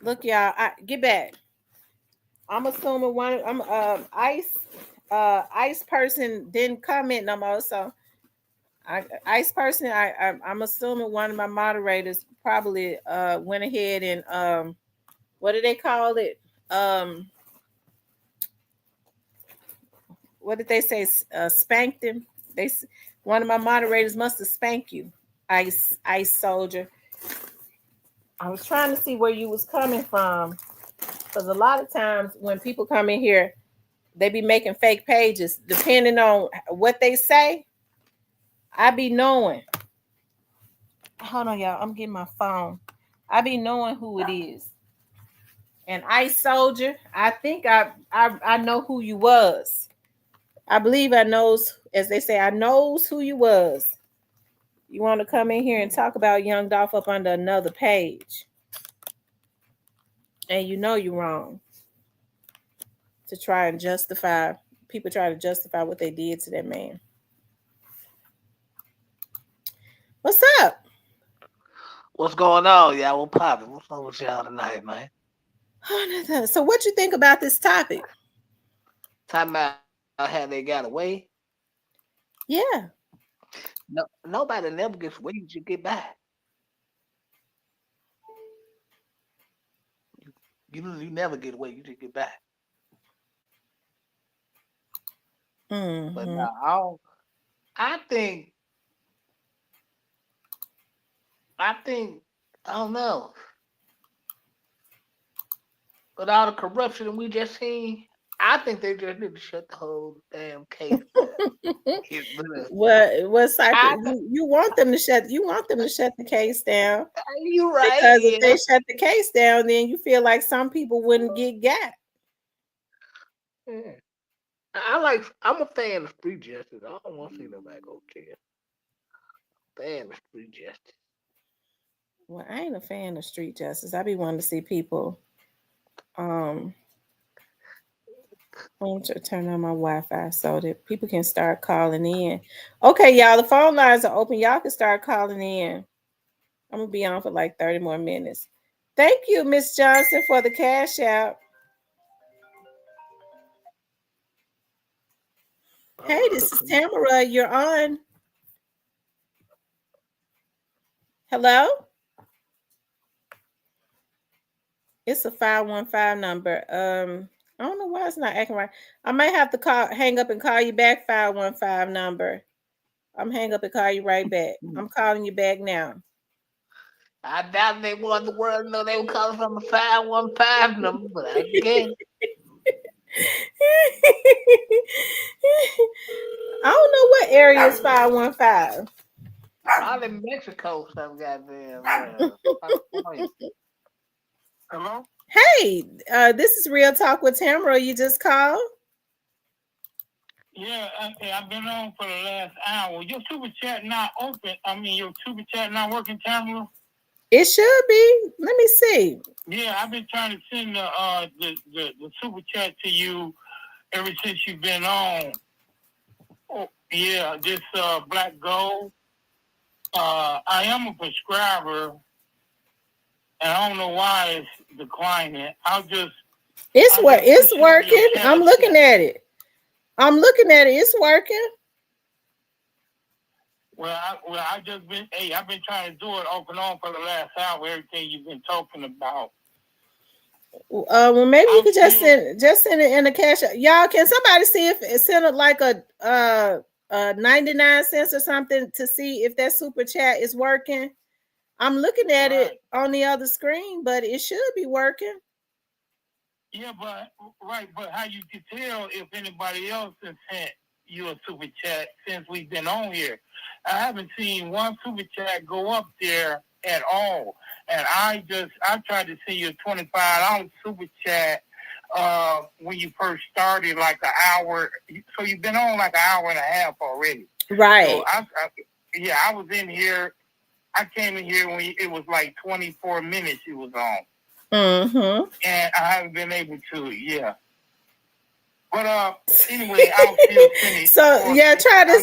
Look, y'all, get back. I'm assuming one. I'm ice person didn't comment no more. So ice person. I'm assuming one of my moderators probably went ahead and what do they call it? What did they say? Spanked him. One of my moderators must have spanked you, ice soldier. I was trying to see where you was coming from, because a lot of times when people come in here, they be making fake pages. Depending on what they say, I be knowing. Hold on, y'all. I'm getting my phone. I be knowing who it is. And Ice Soldier, I think I know who you was. I believe I knows, as they say, I knows who you was. You want to come in here and talk about Young Dolph up under another page. And you know you're wrong. To try and justify, people try to justify what they did to that man. What's up? What's going on, y'all? What poppin'? What's up with y'all tonight, man? So what you think about this topic? Talking about how they got away? Yeah. No, nobody never gets away. You should get back. You never get away. You just get back. Mm-hmm. But now, I think, I don't know. With all the corruption we just seen, I think they just need to shut the whole damn case down. What you want them to shut? You want them to shut the case down? You right? Because if they shut the case down, then you feel like some people wouldn't get got. Yeah. I'm a fan of street justice. I don't want to see nobody go to jail. Fan of street justice. Well, I ain't a fan of street justice. I be wanting to see people. I'm going to turn on my Wi-Fi so that people can start calling in. Okay, y'all, the phone lines are open. Y'all can start calling in. I'm gonna be on for like 30 more minutes. Thank you, Miss Johnson, for the cash out. Hey, this is Tamara. You're on. Hello? It's a 515 number. I don't know why it's not acting right. I might have to hang up and call you back, 515 number. I'm hang up and call you right back. I'm calling you back now. I doubt they want the world to know they were calling from a 515 number, but I guess. I don't know what area is 515. Probably Mexico, some goddamn. Hello? Hey, this is Real Talk with Tamara. You just called? Yeah, I've been on for the last hour. Your super chat not open. Your super chat not working, Tamara? It should be. Let me see. Yeah, I've been trying to send the super chat to you ever since you've been on. Oh, yeah, this Black Gold. I am a prescriber, and I don't know why it's declining. It's working. I'm looking at it. It's working. I've been trying to do it off and on for the last hour. Everything you've been talking about. Well, maybe you could just send it in the cash. Y'all, can somebody see if it send it like a 99 cents or something to see if that super chat is working. I'm looking at it on the other screen, but it should be working. Yeah, but how you can tell if anybody else has sent you a super chat since we've been on here? I haven't seen one super chat go up there at all, and I tried to send you a $25 super chat when you first started, like an hour. So you've been on like an hour and a half already, right? So I was in here. I came in here when it was like 24 minutes you was on. Mm-hmm. And I haven't been able to, yeah. But anyway, I'll still send it. So yeah, try to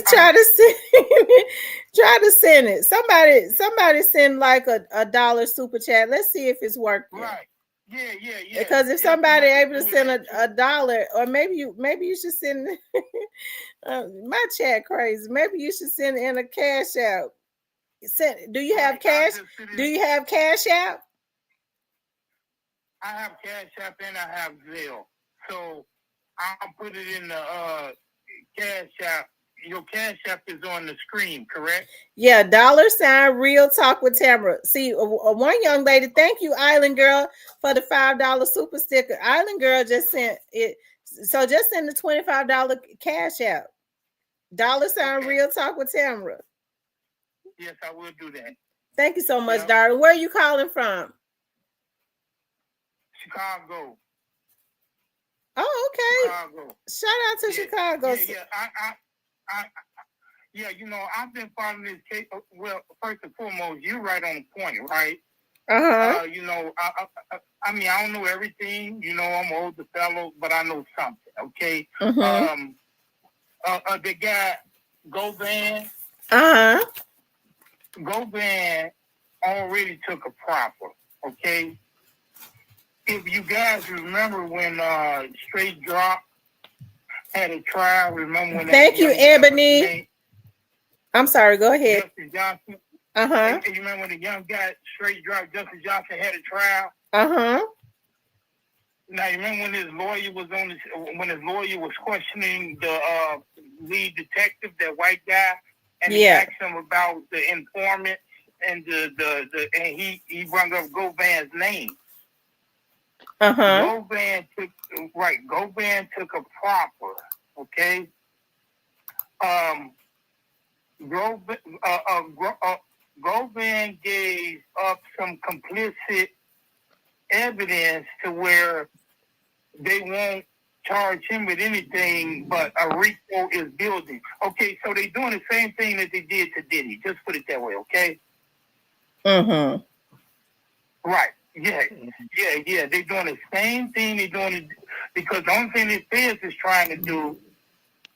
send it. Somebody send like a dollar super chat. Let's see if it's working. Right. Yeah. Because if somebody able to send a dollar, or maybe you should send my chat crazy. Maybe you should send in a cash out. Do you have cash? Do you have cash out? I have Cash App and I have Zelle. So I'll put it in the Cash App. Your Cash App is on the screen, correct? Yeah, $ Real Talk with Tamara. See, one young lady, thank you, Island Girl, for the $5 super sticker. Island Girl just sent it. So just send the $25 Cash App. $ Real Talk with Tamara. Yes, I will do that. Thank you so much, darling. Where are you calling from? Chicago. Oh, okay. Chicago. Shout out to Chicago. Yeah, I've been following this case. Well, first and foremost, you're right on the point, right? Uh-huh. I mean, I don't know everything. I'm an older fellow, but I know something, okay? Mm-hmm. The guy, Govan. Uh-huh. Govan already took a proffer, okay? If you guys remember when Straight Drop had a trial, remember when? Thank you, Ebony. I'm sorry. Go ahead. Justice Johnson. Uh-huh. You remember when the young guy Straight Drop, Justice Johnson, had a trial? Uh-huh. Now you remember when his lawyer was questioning the lead detective, that white guy, and he asked him about the informant and and he brought up Govan's name. Uh-huh. Govan took a proffer, okay? Govan gave up some complicit evidence to where they won't charge him with anything but a RICO is building. Okay, so they're doing the same thing that they did to Diddy. Just put it that way, okay? Mm-hmm. Right. Yeah. They're doing the same thing. They're doing it because the only thing the feds is trying to do,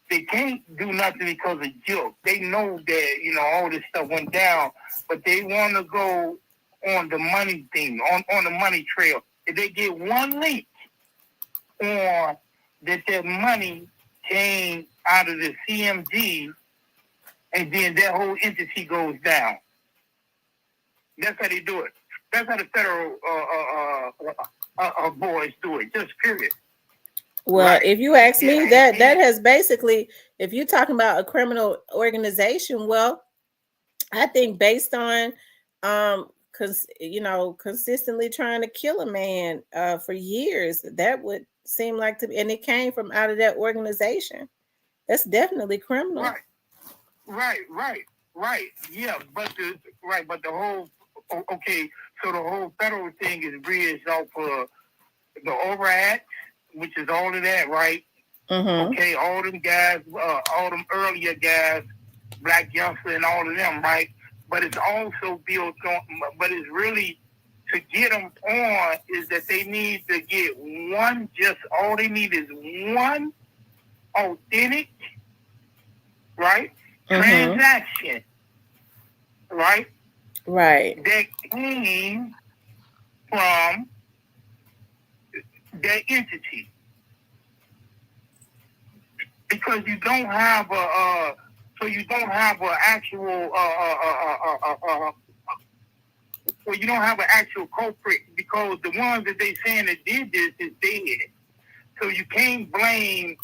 they can't do nothing because of guilt. They know that, all this stuff went down, but they want to go on the money thing, on the money trail. If they get one link on that money came out of the CMG, and then that whole entity goes down. That's how they do it. That's how the federal boys do it. Just period. Well, if you ask me, that has basically, if you're talking about a criminal organization, well, I think based on, consistently trying to kill a man for years, that would seem like to be, and it came from out of that organization. That's definitely criminal. Right. Yeah, but the whole, okay, so the whole federal thing is bridged off of the overacts, which is all of that, right? Mm-hmm. Okay, all them guys, all them earlier guys, Black Youngster and all of them, right? But it's also built on, but it's really, to get them on is that they need to get one, all they need is one authentic, right? Mm-hmm. Transaction, right? Right. That came from that entity. Because you don't have you don't have an actual culprit, because the ones that they saying that did this is dead. So you can't blame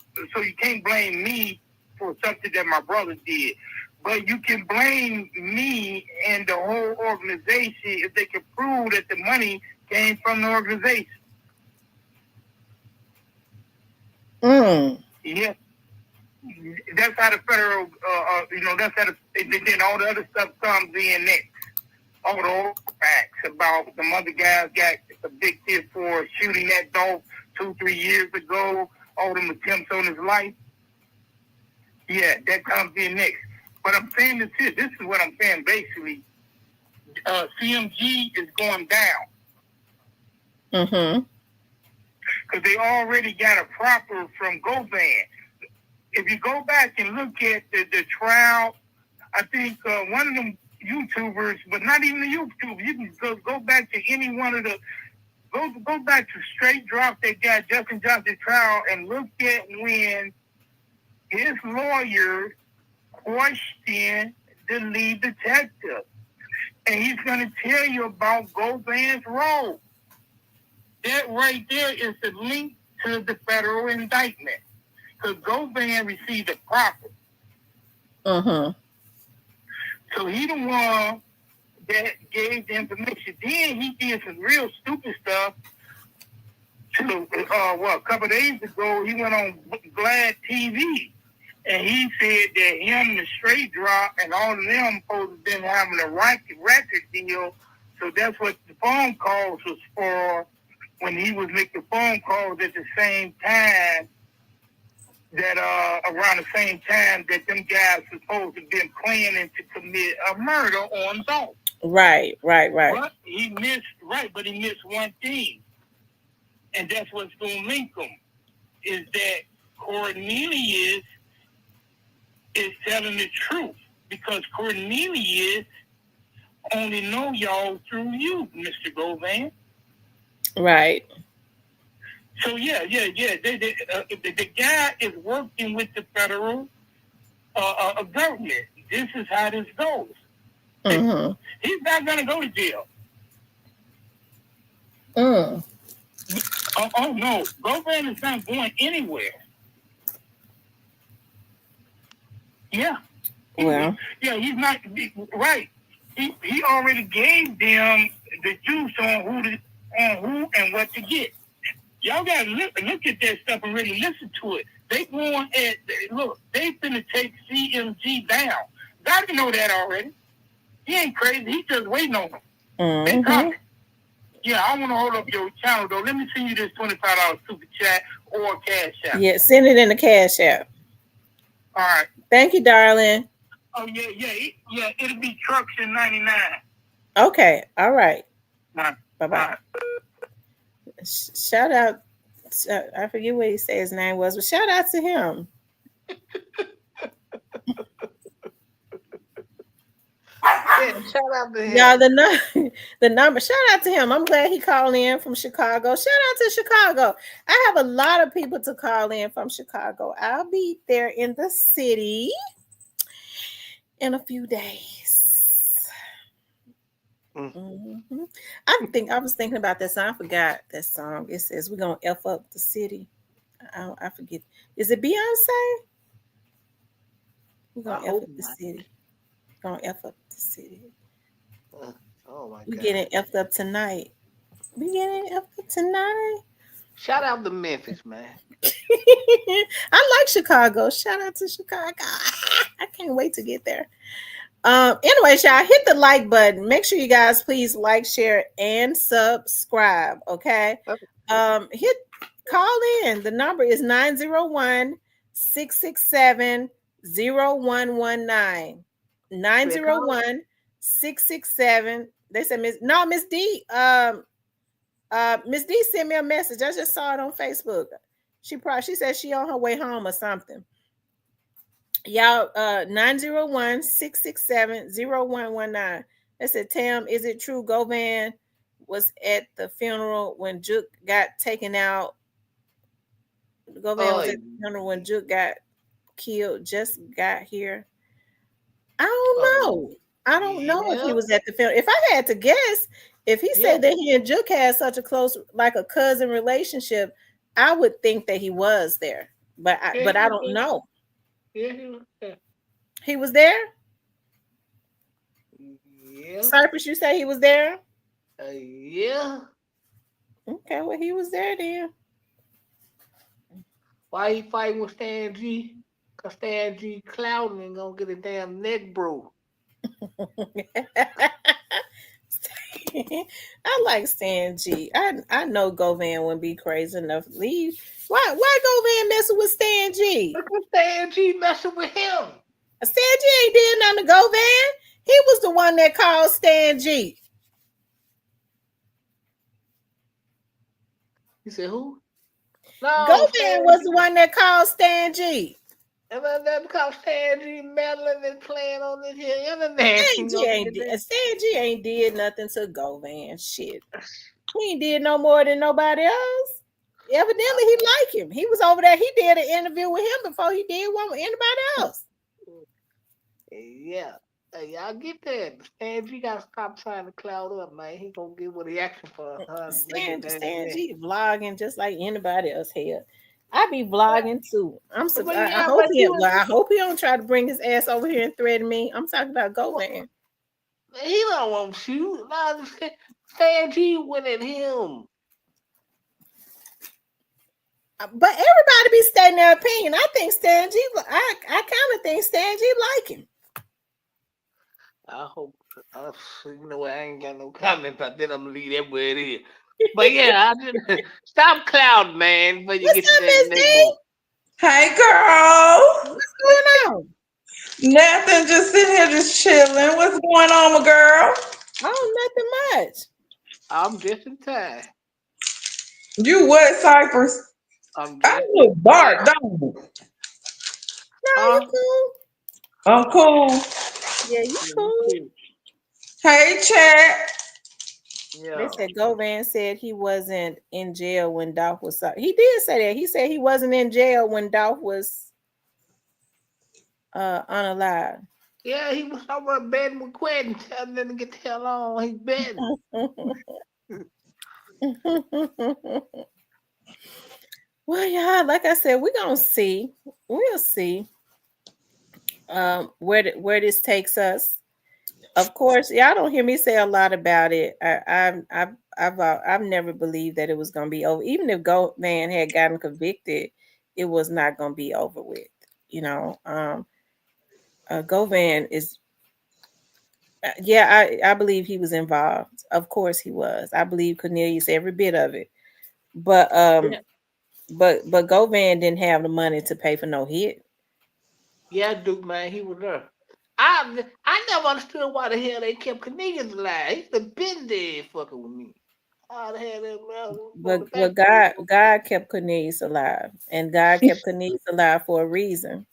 me for something that my brother did. But you can blame me and the whole organization if they can prove that the money came from the organization. Yeah. That's how the federal, that's how then all the other stuff comes in next. All the old facts about some other guys got convicted for shooting that dog 2-3 years ago, all them attempts on his life. Yeah, that comes in next. But I'm saying this is what I'm saying basically. CMG is going down. Because they already got a proffer from Govan. If you go back and look at the trial, I think one of them YouTubers, but not even the YouTubers, you can go back to any one of the, go back to Straight Drop that got Justin Johnson trial and look at when his lawyer questioned the lead detective. And he's going to tell you about Govan's role. That right there is the link to the federal indictment. Because Govan received a profit. So he the one that gave the information. Then he did some real stupid stuff. A couple of days ago, he went on Glad TV. And he said that him and the Straight Drop and all of them supposed to been having a record deal. So that's what the phone calls was for, when he was making phone calls at the same time that around the same time that them guys supposed to have been planning to commit a murder on Dolph. Right. But he missed one thing. And that's what's going to link them, is that Cornelius is telling the truth, because Cornelius only know y'all through you, Mr. Govan. Right. So the guy is working with the federal government. This is how this goes. He's not gonna go to jail. Oh no, Govan is not going anywhere. Yeah. Well. Yeah, he's not right. He already gave them the juice on who and what to get. Y'all gotta look at that stuff and really listen to it. They finna take CMG down. Gotta know that already. He ain't crazy. He's just waiting on them. They coming. Yeah, I want to hold up your channel though. Let me send you this $25 super chat or cash app. Yeah, send it in the cash app. All right. Thank you, darling. Oh yeah. It'll be Trucks in 99. Okay. All right. Bye. Bye. Shout out. I forget what he said his name was, but shout out to him. Yeah, shout out to him. Y'all, the number. Shout out to him. I'm glad he called in from Chicago. Shout out to Chicago. I have a lot of people to call in from Chicago. I'll be there in the city in a few days. I was thinking about that song. I forgot that song. It says we're gonna F up the city. I forget. Is it Beyonce? We're gonna F up the city. Gonna F up the city. Oh my God. We getting F'd up tonight. We getting F'd up tonight. Shout out to Memphis, man. I like Chicago. Shout out to Chicago. I can't wait to get there. Anyway, y'all, hit the like button. Make sure you guys please like, share, and subscribe. Okay. Call in. The number is 901-667-0119. 901-667. They said Miss D. Miss D sent me a message. I just saw it on Facebook. She said she on her way home or something. Y'all, 901-667-0119. They said, Tam, is it true Govan was at the funeral when Juke got taken out? Govan was at the funeral when Juke got killed, just got here. I don't know. I don't know if he was at the funeral. If I had to guess, if he said that he and Juke had such a close, like a cousin relationship, I would think that he was there. But I don't know. Yeah, he was there. He was there? Yeah. Cypress, you say he was there? Yeah. Okay, well, he was there then. Why he fighting with Stan G? Cause Stan G clouding and gonna get a damn neck broke. I like Stan G. I know Govan wouldn't be crazy enough to leave. Why Govan messing with Stan G? Look at Stan G messing with him. Stan G ain't did nothing to Govan. He was the one that called Stan G. He said who? No, Govan was the one that called Stan G. And then because Stan G meddling and playing on this here internet. Stan G ain't did nothing to Govan. Shit. He ain't did no more than nobody else. Evidently, he like him. He was over there. He did an interview with him before he did one with anybody else. Yeah. Hey, y'all get that. Stan G gotta stop trying to cloud up, man. He gonna get what he asking for. Stan G vlogging just like anybody else here. I be vlogging too. I hope he don't try to bring his ass over here and threaten me. I'm talking about Govan. He don't want to shoot. No, Stan G went at him. But everybody be stating their opinion. I think Stan G. I kind of think Stan G like him. I hope. You know what? I ain't got no comment about that. I'm gonna leave that where it is. But yeah, I just stop cloud, man. But you What's get to up, Miss that D? Hey, girl. What's going on? Nothing. Just sitting here, just chilling. What's going on, my girl? Oh, nothing much. I'm just in time. You what, Cypress? I look dark, don't you? No, you cool. I'm cool. Yeah, you cool. Hey, chat. Yeah. They said Govan said he wasn't in jail when Dolph was. He did say that. He said he wasn't in jail when Dolph was unalive. Yeah, he was somewhere betting with Quentin, telling them to get the hell on. He's betting. Well, yeah, like I said, we're gonna see. We'll see where this takes us. Of course, y'all don't hear me say a lot about it. I've never believed that it was gonna be over. Even if Govan had gotten convicted, it was not gonna be over with. You know, Govan is. Yeah, I believe he was involved. Of course, he was. I believe Cornelius every bit of it. But But Govan didn't have the money to pay for no hit. Yeah, Duke, man, he was there. I never understood why the hell they kept Cornelius alive. He's the been dead fucking with me. How the hell But God kept Cornelius alive, and God kept Cornelius alive for a reason.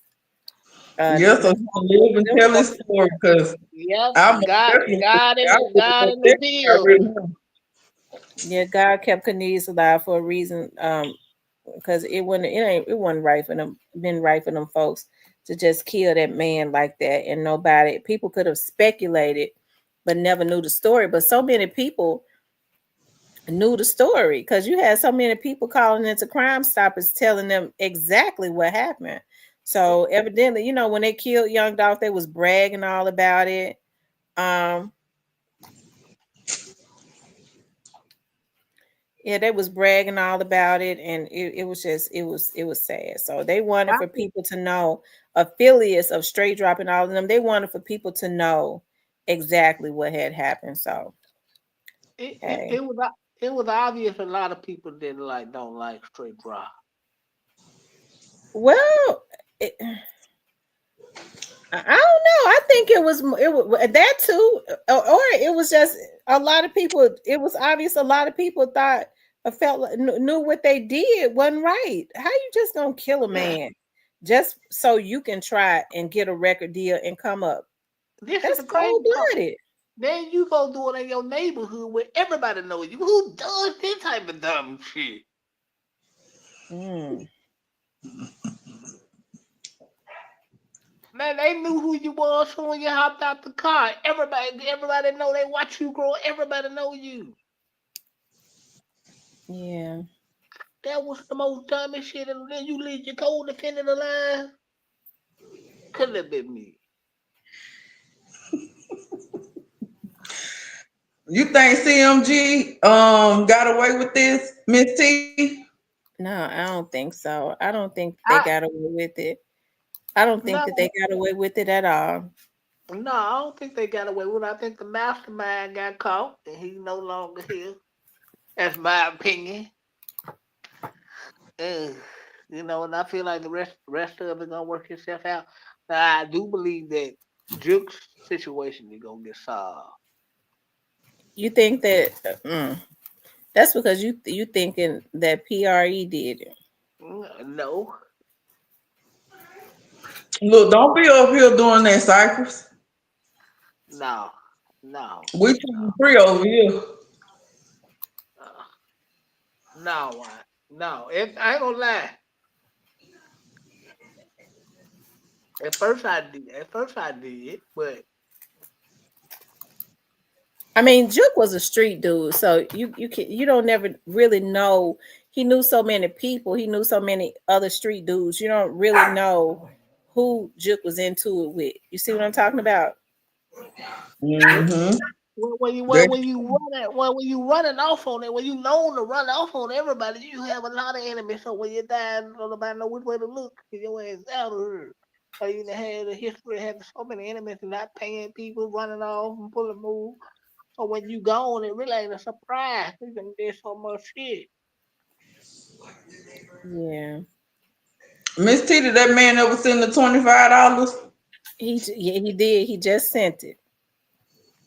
Yes, I'm gonna live and tell this story because God in the deal. Yeah, God kept Cornelius alive for a reason. Because it wasn't right for them, been right for them folks to just kill that man like that, and people could have speculated, but never knew the story. But so many people knew the story because you had so many people calling into Crime Stoppers telling them exactly what happened. So evidently, when they killed Young Dolph, they was bragging all about it. Yeah, they was bragging all about it, and it was sad. So they wanted for people to know, affiliates of Straight Drop and all of them, they wanted for people to know exactly what had happened. So it was obvious a lot of people don't like Straight Drop. Well, I don't know. I think it was that too, or it was just a lot of people. It was obvious a lot of people thought knew what they did wasn't right. How you just gonna kill a man just so you can try and get a record deal and come up? That's cold-blooded. Then you go do it in your neighborhood where everybody knows you. Who does this type of dumb shit? Man, they knew who you was from when you hopped out the car. Everybody know they watch you grow. Everybody know you. Yeah. That was the most dumbest shit. And then you leave your co-defendant alive. Couldn't have been me. You think CMG got away with this, Miss T? No, I don't think so. I don't think they got away with it. I don't think that they got away with it at all. No, I don't think they got away with it. I think the mastermind got caught and he's no longer here. That's my opinion. And and I feel like the rest of it gonna work itself out. Now, I do believe that Juke's situation is gonna get solved. You think that? That's because you thinking that PRE did it. No. Look, don't be up here doing that, Cypress. No. We trying free over here. No. I ain't gonna lie. At first I did, but I mean, Juke was a street dude, so you don't never really know. He knew so many people. He knew so many other street dudes. You don't really know who Juke was into it with. You see what I'm talking about? Mm-hmm. When you running off on it, when you known to run off on everybody, you have a lot of enemies. So when you die, nobody know which way to look. Your ass out of here. So you had a history of having so many enemies and not paying people, running off and pulling move. So when you gone, it really ain't a surprise. You done did so much shit. Yeah. Miss T, did that man ever send the $25? He did. He just sent it.